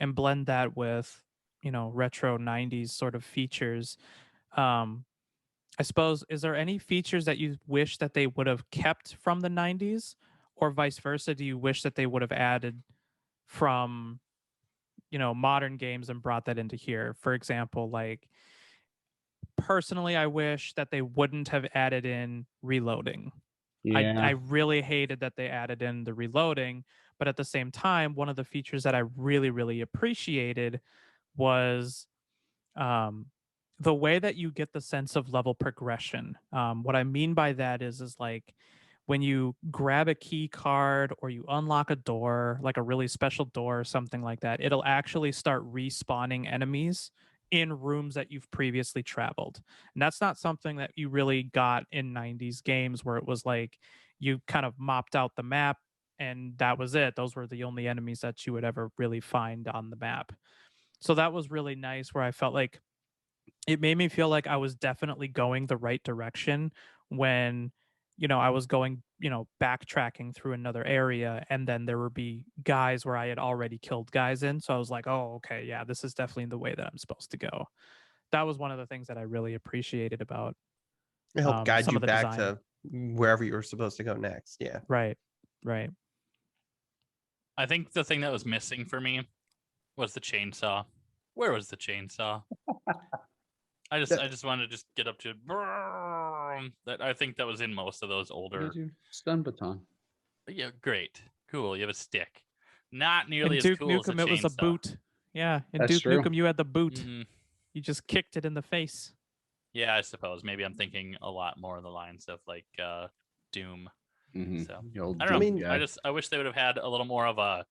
that with, retro 90s sort of features. I suppose, is there any features that you wish that they would have kept from the 90s, or vice versa? Do you wish that they would have added from, modern games and brought that into here? For example, like, personally, I wish that they wouldn't have added in reloading. I really hated that they added in the reloading, but at the same time, one of the features that I really, really appreciated was um, the way that you get the sense of level progression. What I mean by that is like when you grab a key card or you unlock a door, like a really special door or something like that, it'll actually start respawning enemies in rooms that you've previously traveled. And that's not something that you really got in 90s games where it was like you kind of mopped out the map and that was it. Those were the only enemies that you would ever really find on the map. So that was really nice where I felt like it made me feel like I was definitely going the right direction when, I was going, backtracking through another area and then there would be guys where I had already killed guys in. So I was like, oh, okay, yeah, this is definitely the way that I'm supposed to go. That was one of the things that I really appreciated about It helped guide some you of the back design. to wherever you were supposed to go next. Yeah. Right. Right. I think the thing that was missing for me was the chainsaw. Where was the chainsaw? I just wanted to just get up to that. I think that was in most of those older. Stun baton. Yeah, great, cool. You have a stick. Not nearly In as Duke cool as a Nukem, it was a chainsaw. boot. Yeah, in That's Duke true. Nukem, you had the boot. Mhm. You just kicked it in the face. Yeah, I suppose maybe I'm thinking a lot more of the lines of like Doom. Mhm. So The old I don't know. Doom guy. I wish they would have had a little more of a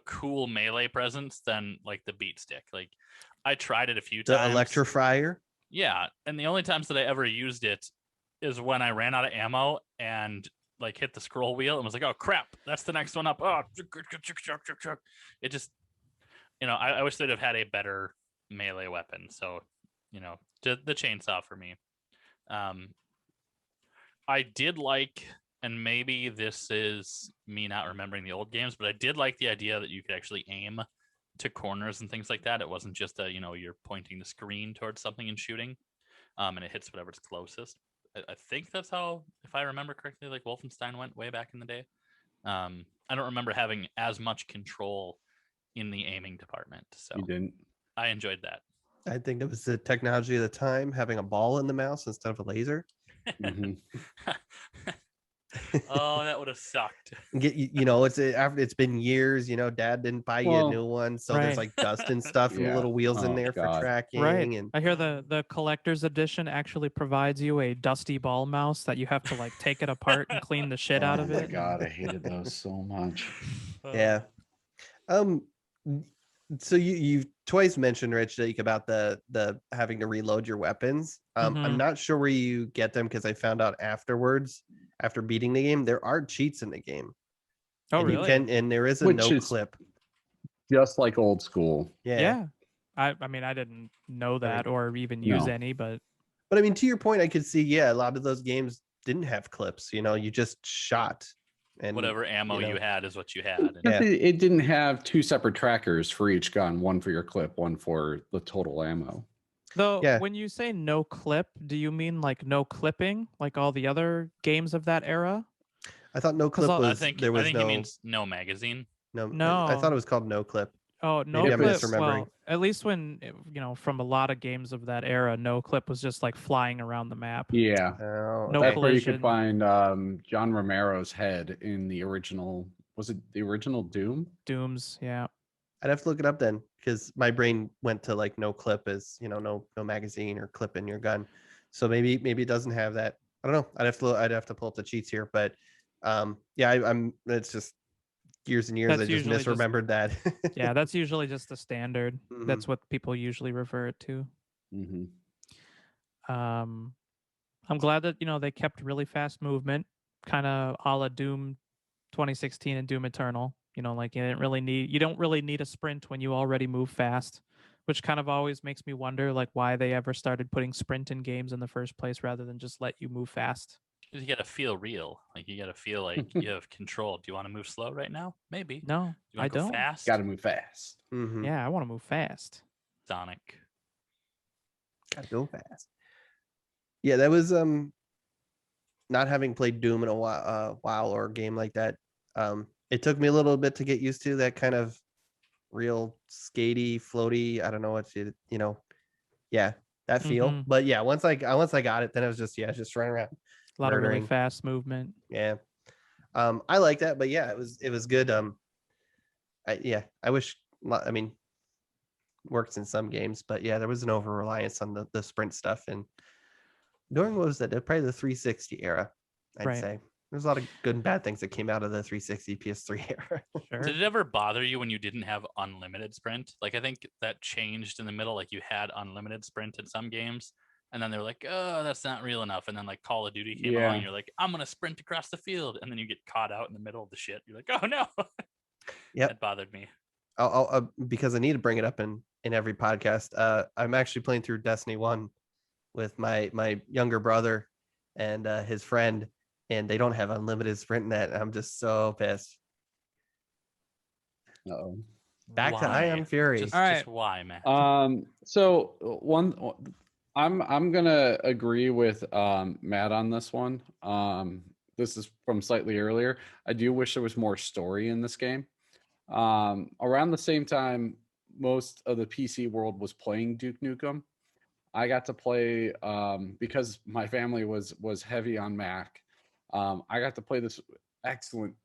cool melee presence than like the beat stick. Like I tried it a few The times. electrifier. Yeah, and the only times that I ever used it is when I ran out of ammo and like hit the scroll wheel and was like, oh crap, that's the next one up. Oh, it just, I wish they'd have had a better melee weapon. So, the chainsaw for me. I did like, and maybe this is me not remembering the old games, but I did like the idea that you could actually aim to corners and things like that. It wasn't just you're pointing the screen towards something and shooting, and it hits whatever's closest. I think that's how, if I remember correctly, like Wolfenstein went way back in the day. I don't remember having as much control in the aiming department, so You didn't. I enjoyed that. I think that was the technology of the time, having a ball in the mouse instead of a laser. Mhm. Oh, that would have sucked. It's been years. Dad didn't buy you a new one, so there's Right. like dust and stuff and Yeah. little wheels in Oh, there God. for tracking. Right. And I hear the collector's edition actually provides you a dusty ball mouse that you have to like take it apart and clean the shit out Oh of my it. God, I hated those so much. yeah. So you've twice mentioned, Rich, Jake, about the having to reload your weapons. I'm Mhm. not sure where you get them because I found out afterwards, after beating the game, there are cheats in the game. Oh, And really? and there is a Which no is- clip. Just like old school. Yeah. Yeah. I mean, I didn't know that or even use No. any, but But I mean, to your point, I could see, a lot of those games didn't have clips. You just shot and Whatever ammo you had is what you had. And Yeah. It didn't have two separate trackers for each gun, one for your clip, one for the total ammo. though Yeah. when you say no clip, do you mean like no clipping, like all the other games of that era? I thought no 'Cause clip I'll- I was think there was he no means no magazine. no. I No. thought it was called no clip. Oh, no Maybe I'm clip. misremembering. Well, at least when from a lot of games of that era, no clip was just like flying around the map. Yeah, Oh, No that's okay. where you could collision. find John Romero's head in the original. Was it the original Doom? Dooms. Yeah. I'd have to look it up then, because my brain went to like no clip as no magazine or clip in your gun. So maybe it doesn't have that. I don't know. I'd have to pull up the cheats here, but yeah, I'm. It's just years and years. That's I just usually just- misremembered that. Yeah, that's usually just the standard. Mhm. That's what people usually refer it to. Mm-hmm. I'm glad that they kept really fast movement, kind of a la Doom 2016 and Doom Eternal. Like you don't really need a sprint when you already move fast, which kind of always makes me wonder like why they ever started putting sprint in games in the first place rather than just let you move fast. You got to feel real. Like you got to feel like you have control. Do you want to move slow right now? Maybe. No, You I want to go don't. fast? Got to move fast. Mhm. Yeah, I want to move fast. Sonic. Gotta go fast. Yeah, that was not having played Doom in a while or a game like that. It took me a little bit to get used to that kind of real skatey, floaty. I don't know what yeah, that feel. Mhm. But yeah, once I got it, then it was just running around. A lot of really Murdering. fast movement. Yeah, I like that. But yeah, it was good. I wish. I mean, works in some games, but yeah, there was an over reliance on the sprint stuff and during what was that? Probably the 360 era, I'd Right. say. There's a lot of good and bad things that came out of the 360 PS3 era. Sure. Did it ever bother you when you didn't have unlimited sprint? Like I think that changed in the middle. Like you had unlimited sprint in some games, and then they're like, "Oh, that's not real enough." And then like Call of Duty came along, Yeah. and you're like, "I'm gonna sprint across the field," and then you get caught out in the middle of the shit. You're like, "Oh no!" Yep. That bothered me. I'll because I need to bring it up in every podcast. I'm actually playing through Destiny 1 with my younger brother and his friend, and they don't have unlimited sprint in that. And I'm just so pissed. Uh-oh. Back to Why? Ion Fury. Just, All right. just why, Matt? So I'm gonna agree with Matt on this one. This is from slightly earlier. I do wish there was more story in this game. Around the same time, most of the PC world was playing Duke Nukem. I got to play because my family was heavy on Mac. I got to play this excellent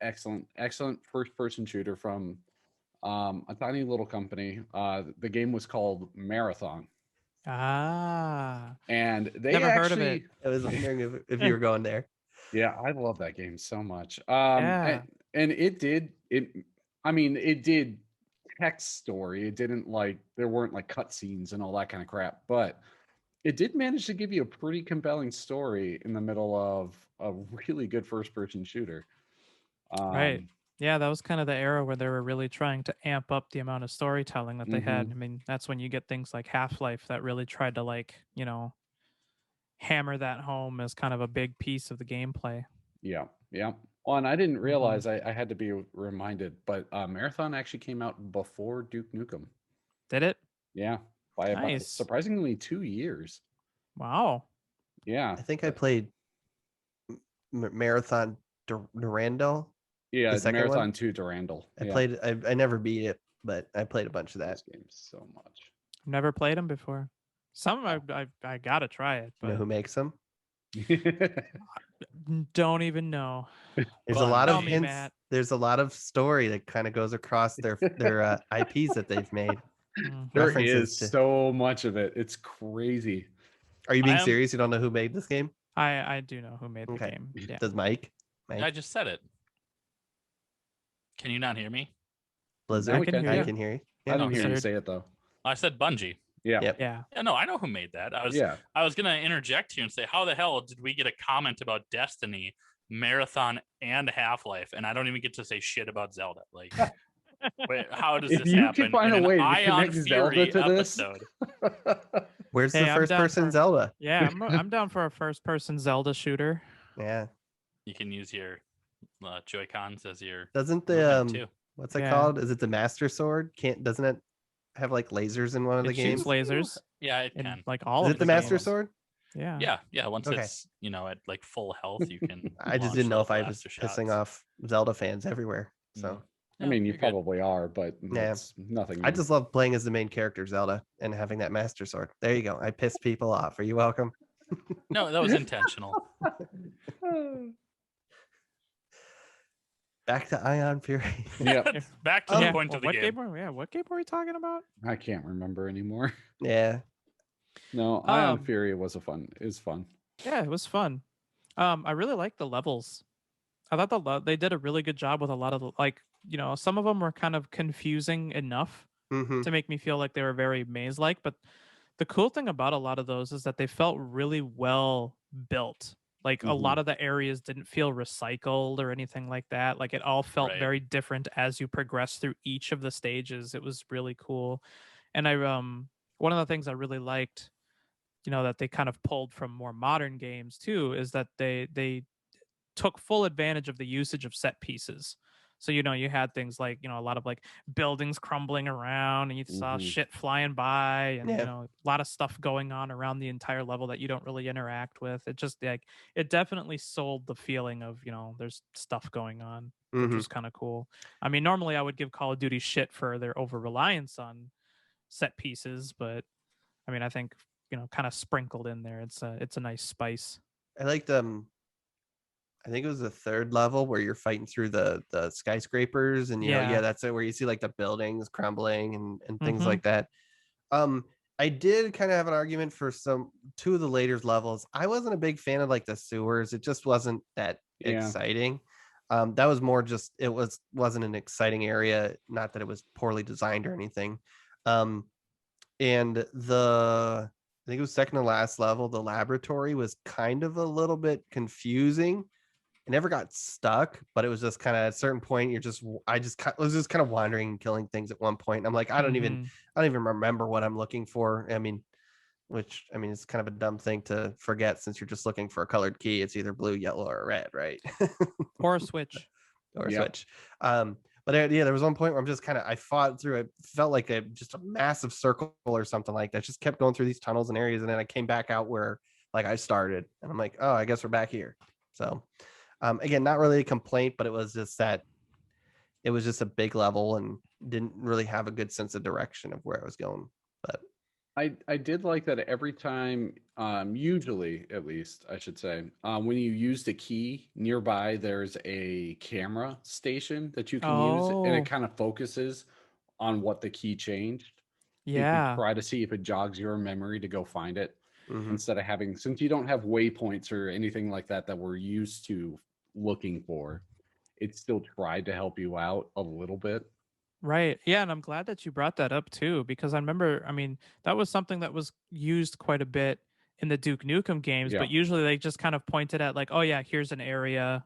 first-person shooter from a tiny little company. The game was called Marathon, Ah. and they Never actually, heard of it. I was wondering if you were going there. Yeah, I love that game so much. Yeah. And it did. I mean, it did text story. It didn't like there weren't like cutscenes and all that kind of crap, but it did manage to give you a pretty compelling story in the middle of a really good first-person shooter. Right. Yeah, that was kind of the era where they were really trying to amp up the amount of storytelling that they had. I mean, that's when you get things like Half-Life that really tried to like, hammer that home as kind of a big piece of the gameplay. Yeah. Well, and I didn't realize I had to be reminded, but Marathon actually came out before Duke Nukem. Did it? Yeah, by about Nice. surprisingly 2 years. Wow. Yeah. I think I played Marathon Durandal. Yeah, the second Marathon one? 2 Durandal. I Yeah. played. I never beat it, but I played a bunch of that. Those games so much. I've never played them before. Some I gotta try it, You know but who makes them? don't even know. There's Go a on, lot tell of me, hints. Matt. There's a lot of story that kind of goes across their IPs that they've made. Mm. There References is to- so much of it. It's crazy. Are you being I am- serious? You don't know who made this game? I do know who made the Okay. game. Yeah. Does Mike? I just said it. Can you not hear me? Blizzard? Now we can, I yeah. can hear you. I didn't okay. hear you Blizzard. say it though. I said Bungie. Yeah. Yep. Yeah. Yeah, no, I know who made that. Yeah. I was gonna interject here and say, how the hell did we get a comment about Destiny, Marathon, and Half-Life, and I don't even get to say shit about Zelda? Like, wait, how does If this you happen? can find in a way an to Ion connect Fury Zelda to this. episode? Where's Hey, the I'm first down person for- Zelda? Yeah, I'm down for a first-person Zelda shooter. Yeah. You can use your Joy-Cons as your Doesn't movement, the too. what's it Yeah. called? Is it the Master Sword? Doesn't it have like lasers in one of the It shoots games? lasers Yeah, it in can. like all Is of it the Master games. Sword? Yeah. Yeah. Once Okay. it's at like full health, you can. I just launch didn't know those if I was blaster pissing shots. off Zelda fans everywhere. So I mean, you you're good. probably are, but Yeah. it's nothing. I new. just love playing as the main character, Zelda, and having that Master Sword. There you go. I pissed people off. Are you welcome? No, that was intentional. Back to Ion Fury. Yep. Back to the Yeah. point Well, of the what game. what game were we talking about? I can't remember anymore. Yeah. No, Ion Um, Fury is fun. Yeah, it was fun. I really liked the levels. I thought they did a really good job with a lot of like, some of them were kind of confusing enough Mm-hmm. to make me feel like they were very maze-like, but the cool thing about a lot of those is that they felt really well built. Like a lot Mhm. of the areas didn't feel recycled or anything like that. Like it all felt Right. very different as you progress through each of the stages. It was really cool. And I one of the things I really liked, that they kind of pulled from more modern games too, is that they took full advantage of the usage of set pieces. So you had things like a lot of like buildings crumbling around, and you saw Mhm. shit flying by, and Yeah. a lot of stuff going on around the entire level that you don't really interact with. It just like it definitely sold the feeling of there's stuff going on, which Mm-hmm. was kind of cool. I mean, normally I would give Call of Duty shit for their over reliance on set pieces, but I mean, I think kind of sprinkled in there, it's a nice spice. I liked I think it was the third level where you're fighting through the skyscrapers, and Yeah. that's it, where you see like the buildings crumbling and things Mm-hmm. like that. I did kind of have an argument for two of the later levels. I wasn't a big fan of like the sewers. It just wasn't that Yeah. exciting. That was more just wasn't an exciting area. Not that it was poorly designed or anything. Um, and I think it was second to last level, the laboratory was kind of a little bit confusing. I never got stuck, but it was just kind of at a certain point was just kind of wandering and killing things at one point. I'm like, Mm-hmm. I don't even remember what I'm looking for. I mean, it's kind of a dumb thing to forget since you're just looking for a colored key. It's either blue, yellow, or red, right? Or a Switch. Or Yep. switch. But yeah, there was one point where I'm just I fought through it, felt like just a massive circle or something like that. Just kept going through these tunnels and areas, and then I came back out where like I started, and I'm like, oh, I guess we're back here. So again, not really a complaint, but it was just a big level and didn't really have a good sense of direction of where I was going. But I did like that every time, usually at least, I should say, when you used a key nearby, there's a camera station that you can use, and it Oh, kind of focuses on what the key changed. So you can yeah. try to see if it jogs your memory to go find it mhm. instead of having, since you don't have waypoints or anything like that that we're used to looking for, it still tried to help you out a little bit. Right. Yeah, and I'm glad that you brought that up too, because I remember, I mean, that was something that was used quite a bit in the Duke Nukem games, Yeah. but usually they just kind of pointed at like, oh yeah, here's an area,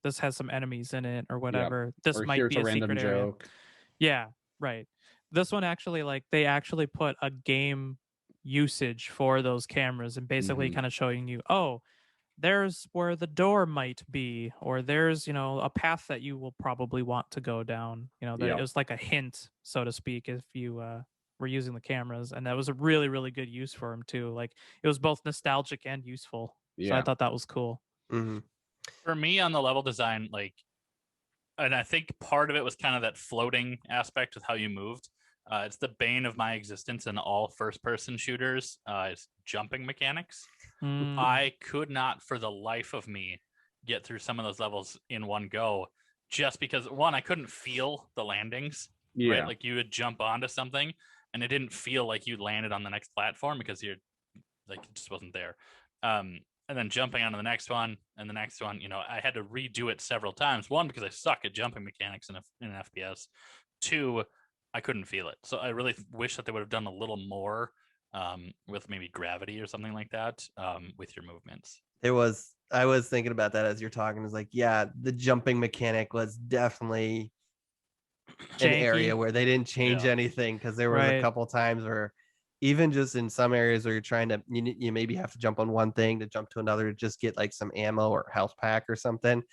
this has some enemies in it or Yeah. whatever. This Or might here's be a a random secret area. joke. Yeah, right. This one actually like they actually put a game usage for those cameras and basically Mhm. kind of showing you, oh, there's where the door might be, or there's a path that you will probably want to go down. That it Yeah. was like a hint, so to speak, if you were using the cameras, and that was a really really good use for them too. Like it was both nostalgic and useful, so I Yeah. thought that was cool. Mhm. For me on the level design, like, and I think part of it was kind of that floating aspect with how you moved. It's the bane of my existence in all first-person shooters. Is jumping mechanics. Mm, I could not, for the life of me, get through some of those levels in one go, just because one, I couldn't feel the landings. Right, Yeah. like you would jump onto something, and it didn't feel like you landed on the next platform because you're like it just wasn't there. And then jumping onto the next one and the next one, I had to redo it several times. One, because I suck at jumping mechanics in an FPS. Two, I couldn't feel it. So I really wish that they would have done a little more with maybe gravity or something like that with your movements. I was thinking about that as you're talking. It's like, yeah, the jumping mechanic was definitely an area janky, where they didn't change Yeah. anything, because there was a right? couple times where even just in some areas where you're trying to you maybe have to jump on one thing to jump to another to just get like some ammo or health pack or something.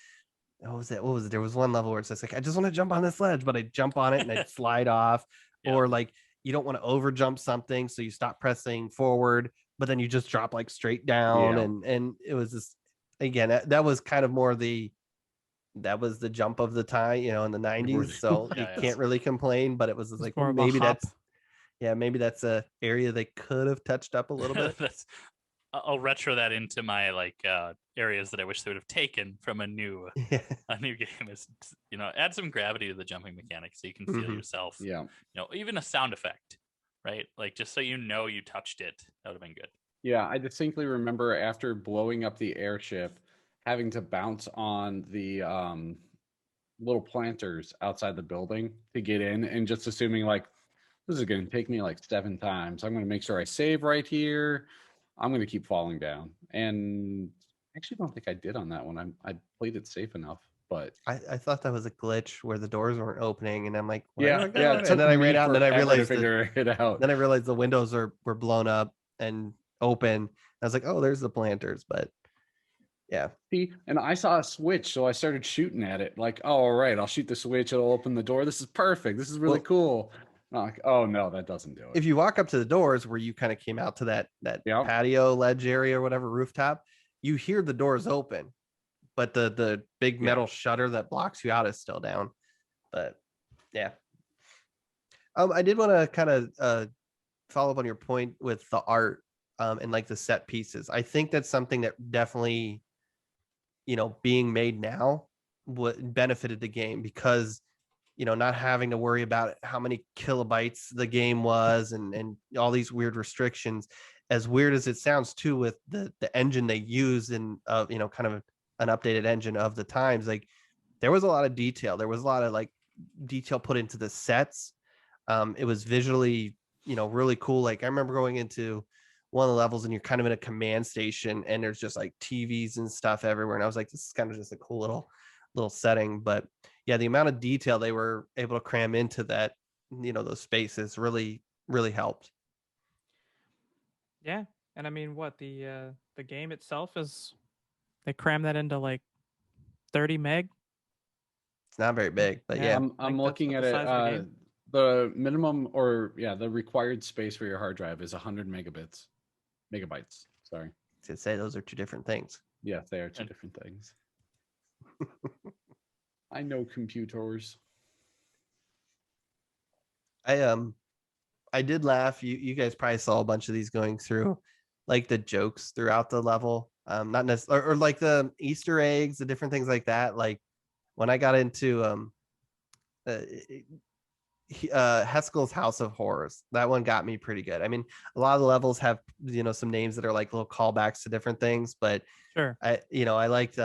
What was it? There was one level where it's just like, I just want to jump on this ledge, but I jump on it and I'd slide off. Yeah. Or like you don't want to over jump something, so you stop pressing forward, but then you just drop like straight down. Yeah. And it was just, again, that was kind of more that was the jump of the time, in the 90s. So you Yeah. can't really complain, but it was just It's like, more well, of a maybe hop. maybe that's a area they could have touched up a little bit. I'll retro that into my areas that I wish they would have taken from a new Yeah. game. Is add some gravity to the jumping mechanics so you can feel Mhm. yourself. Yeah. Even a sound effect, right? Like just so you touched it. That would have been good. Yeah, I distinctly remember after blowing up the airship, having to bounce on the little planters outside the building to get in, and just assuming like this is going to take me like 7 times. I'm going to make sure I save right here. I'm going to keep falling down, and I actually don't think I did on that one. I played it safe enough, but I thought that was a glitch where the doors weren't opening, and I'm like, where yeah, do I go? yeah, it And took then I me ran out, and then I forever to realized figure it out. then I realized the windows were blown up and open. I was like, oh, there's the planters, but yeah. See, and I saw a switch, so I started shooting at it. Like, oh, all right, I'll shoot the switch. It'll open the door. This is perfect. This is really Well, cool. And I'm like, oh no, that doesn't do it. If you walk up to the doors where you kind of came out to that Yep. patio ledge area or whatever rooftop, you hear the doors open, but the big metal shutter that blocks you out is still down. But yeah. I did want to kind of follow up on your point with the art and like the set pieces. I think that's something that definitely, being made now what benefited the game because not having to worry about how many kilobytes the game was and all these weird restrictions, as weird as it sounds too, with the engine they used in kind of an updated engine of the times. Like there was a lot of detail. There was a lot of like detail put into the sets. It was visually, really cool. Like I remember going into one of the levels and you're kind of in a command station and there's just like TVs and stuff everywhere. And I was like, this is kind of just a cool little setting. But yeah, the amount of detail they were able to cram into that, those spaces really, really helped. Yeah, and I mean, what the game itself is, they cram that into like 30 meg. It's not very big, but yeah. I'm that's looking what at the it. size of the game. The minimum the required space for your hard drive is 100 megabytes. Sorry. To say those are two different things. Yeah, they are two different things. I know computers. I did laugh. You guys probably saw a bunch of these going through, like the jokes throughout the level. Not necessarily, or like the Easter eggs, the different things like that. Like when I got into uh, Haskell's House of Horrors, that one got me pretty good. I mean, a lot of the levels have some names that are like little callbacks to different things, but Sure. I liked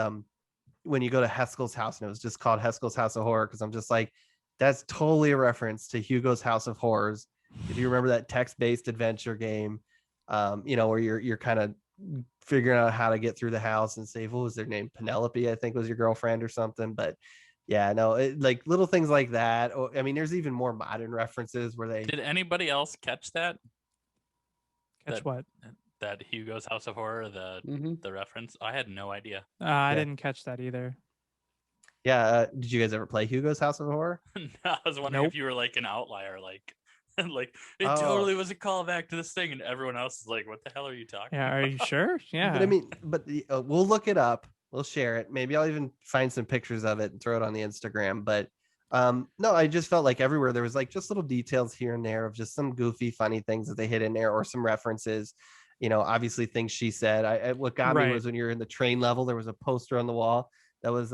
when you go to Haskell's house and it was just called Haskell's House of Horror because I'm just like, that's totally a reference to Hugo's House of Horrors. If you remember that text-based adventure game, where you're kind of figuring out how to get through the house and save, what was their name? Penelope, I think was your girlfriend or something. But yeah, no, like little things like that. I mean, there's even more modern references where they Did anybody else catch that? Catch what? That Hugo's House of Horror, the reference? I had no idea. I didn't catch that either. Yeah, did you guys ever play Hugo's House of Horror? No, I was wondering Nope. if you were like an outlier, like like it Oh. totally was a callback to this thing, and everyone else is like, "What the hell are you talking?" Yeah, are you sure? Yeah. But I mean, we'll look it up. We'll share it. Maybe I'll even find some pictures of it and throw it on the Instagram. But no, I just felt like everywhere there was like just little details here and there of just some goofy, funny things that they hid in there or some references. Obviously things she said. What got me was when you're in the train level, there was a poster on the wall that was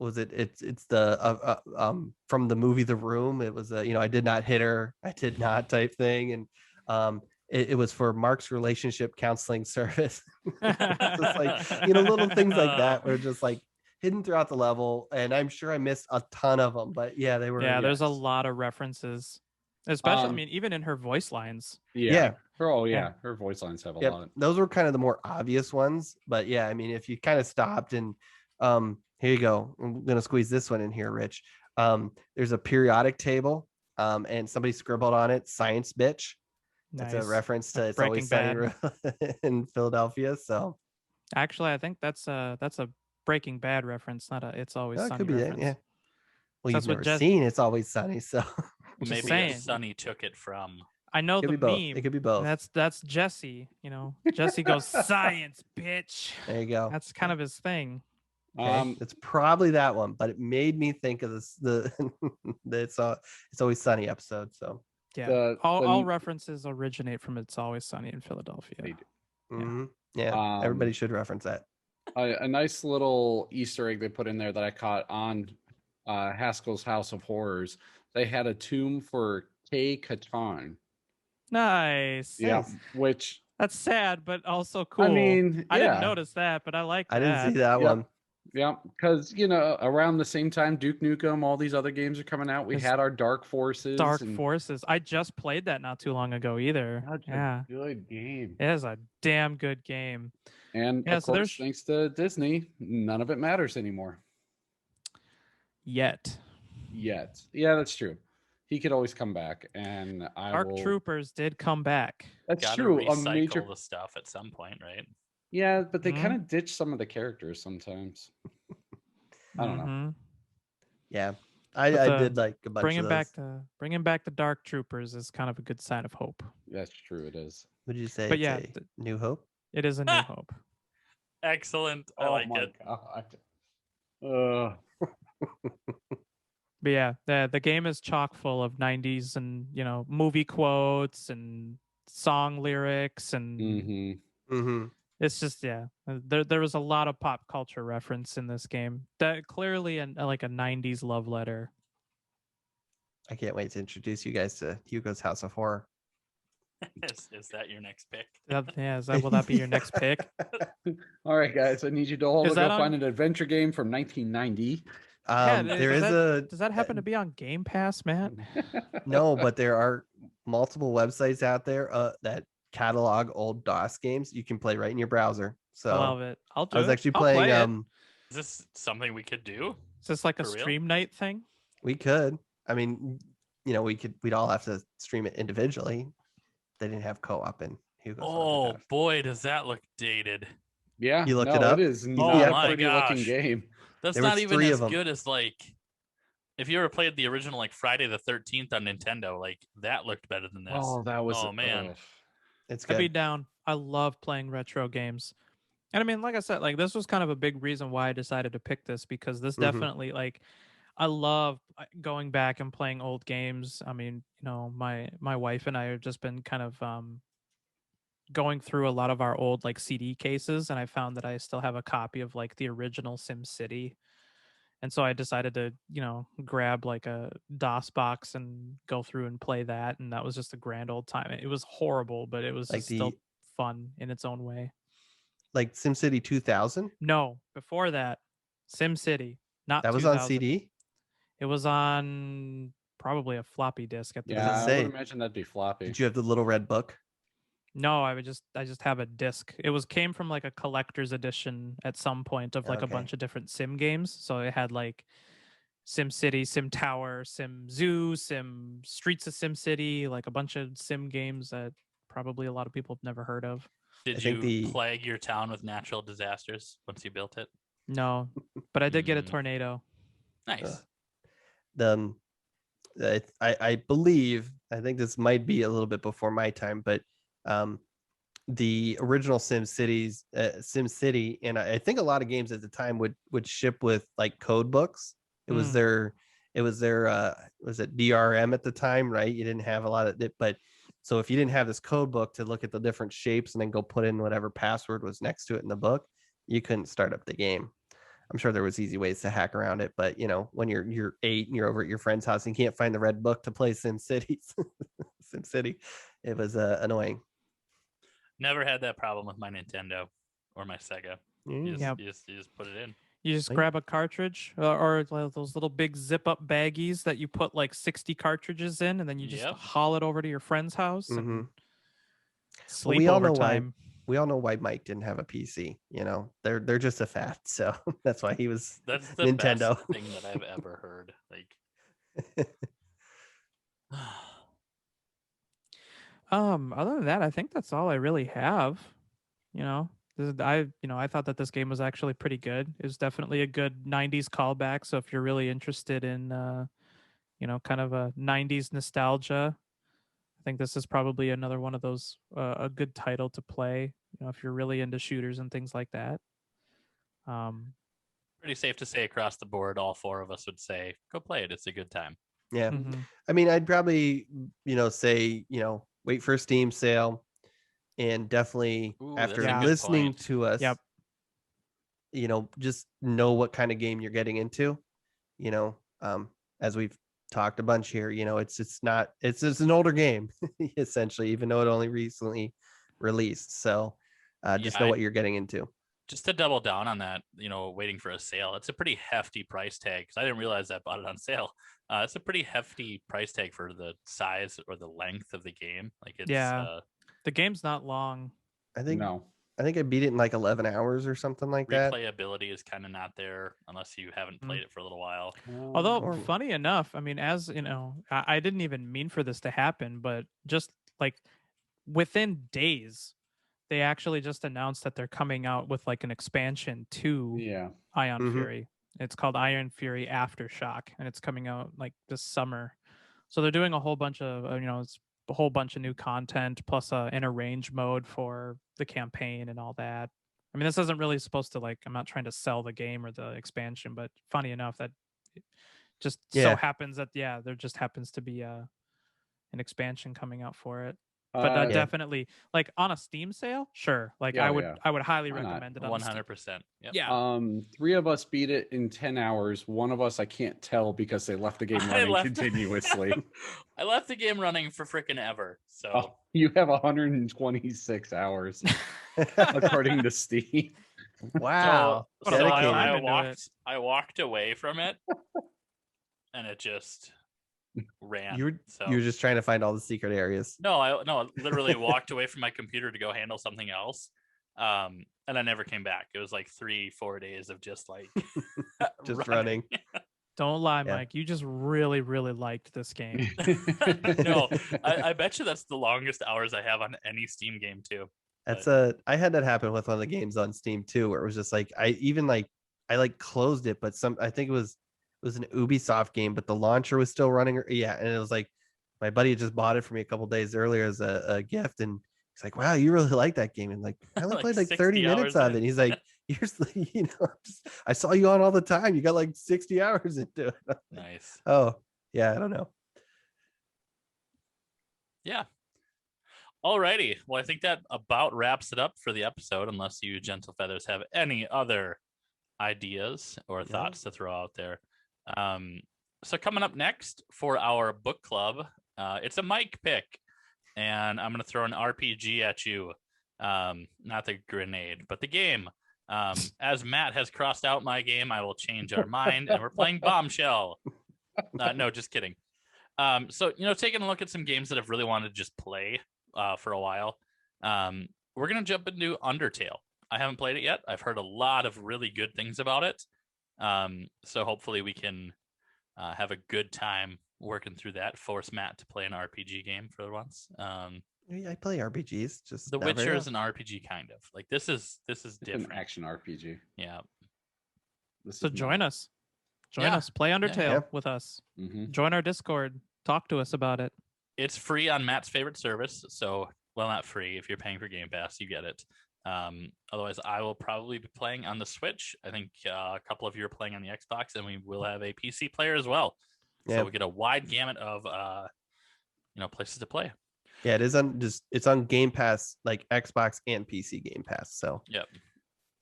it's the from the movie The Room. It was I did not hit her, I did not type thing, and it was for Mark's relationship counseling service. Just like little things like that were just like hidden throughout the level, and I'm sure I missed a ton of them, but yeah, they were. Yeah, there's a lot of references, especially I mean, even in her voice lines. Yeah. Her voice lines have a lot. Those were kind of the more obvious ones, but yeah, I mean, if you kind of stopped and here you go, I'm gonna squeeze this one in here, Rich. There's a periodic table, and somebody scribbled on it, "Science bitch." That's a reference to It's Always Sunny in Philadelphia. So actually, I think that's a Breaking Bad reference, not a It's Always Sunny could be reference. that, yeah. Well, That's you've what never seen It's Always Sunny, so Maybe saying. Sunny took it from. I know Could the be both. meme. It could be both. That's Jesse. Jesse goes, "Science, bitch." There you go. That's kind of his thing. Okay, it's probably that one, but it made me think of this the it's Always Sunny episode. So Yeah, all references originate from It's Always Sunny in Philadelphia. They do. Yeah, everybody should reference that. A nice little Easter egg they put in there that I caught on Haskell's House of Horrors. They had a tomb for Kay Katarn. Nice. Yeah, which that's sad, but also cool. I mean, I didn't notice that, but I like that. I didn't see that one. Yeah, because around the same time Duke Nukem, all these other games are coming out. We had our Dark Forces. Forces. I just played that not too long ago either. Such a good game. It is a damn good game. And of course, thanks to Disney, none of it matters anymore. Yet. Yeah, that's true. He could always come back, and Dark Troopers did come back. That's true. Recycle the stuff at some point, right? Yeah, but they kind of ditch some of the characters sometimes. I don't know. Yeah, I did like a bunch of those. Bringing back the Dark Troopers is kind of a good sign of hope. That's true. It is. Would you say? But it's New Hope. It is a New Hope. Excellent. I like it. God. But yeah, the game is chock full of 90s and movie quotes and song lyrics and it's just there was a lot of pop culture reference in this game. That clearly like a 90s love letter. I can't wait to introduce you guys to Hugo's House of Horror. Is that your next pick? Will that be your next pick? All right, guys, I need you to all go find an adventure game from 1990. Does that happen to be on Game Pass, Matt? No, but there are multiple websites out there that catalog old DOS games you can play right in your browser. So I love it. I was actually playing. Is this something we could do? Is this like a stream night thing? We could. I mean, we'd all have to stream it individually. They didn't have co-op in Hugo's. Oh boy, does that look dated? Yeah, you looked it up. It is not a pretty looking game. That's not even as good as if you ever played the original Friday the 13th on Nintendo, that looked better than this. Oh, that was man. It's good. I'd be down. I love playing retro games. And I mean, like I said, this was kind of a big reason why I decided to pick this, because this definitely I love going back and playing old games. I mean, my wife and I have just been kind of going through a lot of our old CD cases, and I found that I still have a copy of the original Sim City. And so I decided to, grab a DOS box and go through and play that. And that was just a grand old time. It was horrible, but it was still fun in its own way. Like SimCity 2000? No, before that, Sim City. Not that was 2000. On CD? It was on probably a floppy disk at the time. I would imagine that'd be floppy. Did you have the little red book? No, I just have a disc. It came from a collector's edition at some point of a bunch of different sim games. So it had Sim City, Sim Tower, Sim Zoo, Sim Streets of Sim City, a bunch of sim games that probably a lot of people have never heard of. Did you plague your town with natural disasters once you built it? No, but I did get a tornado. Nice. I believe, I think this might be a little bit before my time, but the original SimCity, and I think a lot of games at the time would ship with code books. It was their was it DRM at the time, right? You didn't have a lot of it, but so if you didn't have this code book to look at the different shapes and then go put in whatever password was next to it in the book, you couldn't start up the game. I'm sure there was easy ways to hack around it, but when you're 8 and you're over at your friend's house and you can't find the red book to play SimCity, it was annoying. Never had that problem with my Nintendo or my Sega. You just put it in. You just grab a cartridge or those little big zip up baggies that you put 60 cartridges in, and then you just haul it over to your friend's house and sleep overtime. We all know why Mike didn't have a PC. They're just a fact. So that's why he was. That's the Nintendo. best thing that I've ever heard. Other than that, I think that's all I really have. I thought that this game was actually pretty good. It was definitely a good 90s callback. So if you're really interested in kind of a 90s nostalgia, I think this is probably another one of those a good title to play, if you're really into shooters and things like that. Pretty safe to say across the board, all four of us would say, go play it. It's a good time. Yeah. Mhm. I mean, I'd probably, say, wait for a Steam sale, and definitely Ooh, that's after a Yeah. good listening point. to us, Yep. Just know what kind of game you're getting into, you know, as we've talked a bunch here, it's an older game essentially, even though it only recently released. So just Yeah, know what you're getting into. just to double down on that, waiting for a sale, it's a pretty hefty price tag because I didn't realize I bought it on sale. It's a pretty hefty price tag for the size or the length of the game. Like it's Yeah. The game's not long. I think No. I think I beat it in like 11 hours or something like that. replayability is kind of not there unless you haven't played it for a little while. Although, Oh. funny enough, I mean, as you know, I didn't even mean for this to happen, but just like within days, they actually just announced that they're coming out with like an expansion to Yeah. Ion Mhm. Fury. It's called Iron Fury Aftershock, and it's coming out like this summer. So they're doing a whole bunch of, it's a whole bunch of new content plus an arrange mode for the campaign and all that. I mean, this isn't really supposed to, like, I'm not trying to sell the game or the expansion, but funny enough that it just so Yeah. happens that, yeah, there just happens to be an expansion coming out for it. But Yeah. definitely, like, on a Steam sale, sure. Like, Yeah, I would yeah. I would highly Why not? recommend it on Steam. 100%. Yep. Yeah. 3 of us beat it in 10 hours. One of us I can't tell because they left the game I running left- continuously. I left the game running for freaking ever. So Oh, you have 126 hours according to Steam. Wow. Put a so lot of Dedicated. time I into walked it. I walked away from it and it just ran. You're just trying to find all the secret areas. I literally walked away from my computer to go handle something else. And I never came back. It was like 3-4 days of just like Just running. Don't lie, Yeah. Mike. You just really, really liked this game. No, I bet you that's the longest hours I have on any Steam game too. I had that happen with one of the games on Steam too, where it was just like I closed it, but I think it was an Ubisoft game, but the launcher was still running. Yeah, and it was like my buddy had just bought it for me a couple days earlier as a gift, and he's like, "Wow, you really like that game?" And like, I only Like played like 60 30 minutes hours of in. it. And he's like, "Here's I saw you on all the time. You got like 60 hours into it." Nice. Oh yeah, I don't know. Yeah. Alrighty. Well, I think that about wraps it up for the episode, unless you gentle feathers have any other ideas or thoughts to throw out there. So coming up next for our book club, it's a Mike pick, and I'm going to throw an RPG at you. Not the grenade, but the game. As Matt has crossed out my game, I will change our mind, and we're playing Bombshell. No, just kidding. So, taking a look at some games that I've really wanted to just play for a while. We're going to jump into Undertale. I haven't played it yet. I've heard a lot of really good things about it. So hopefully we can have a good time working through that. Force Matt to play an RPG game for once. I play RPGs. Just The not very Witcher is often. an RPG kind of. Like this is It's different. an action RPG. Yeah. So join us. Join Yeah. us. Play Undertale Yeah. with us. Mm-hmm. Join our Discord. Talk to us about it. It's free on Matt's favorite service. So, well, not free. If you're paying for Game Pass, you get it. Otherwise, I will probably be playing on the Switch. I think a couple of you are playing on the Xbox, and we will have a PC player as well. Yeah. So we get a wide gamut of places to play. Yeah, it's on Game Pass, like Xbox and PC Game Pass. So Yep.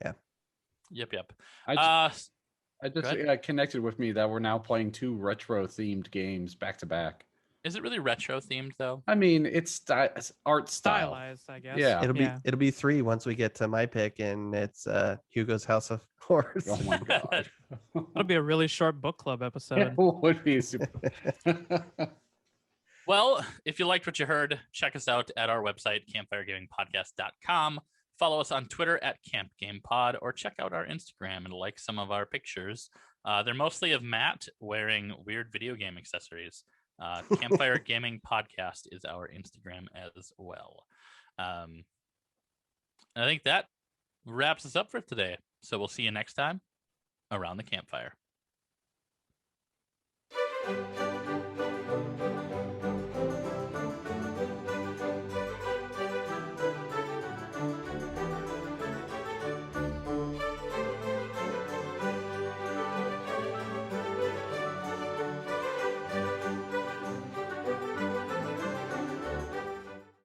Yeah. Yep. I Go just ahead. connected with me that we're now playing 2 retro themed games back to back. Is it really retro themed though? I mean, it's art style. Stylized, I guess. Yeah. it'll be 3 once we get to my pick, and it's Hugo's House of Horrors. Oh my god. It'll be a really short book club It episode. would be super. Well, if you liked what you heard, check us out at our website, campfiregamingpodcast.com. Follow us on Twitter at campgamepod, or check out our Instagram and like some of our pictures. They're mostly of Matt wearing weird video game accessories. Campfire Gaming Podcast is our Instagram as well. I think that wraps us up for today. So we'll see you next time around the campfire.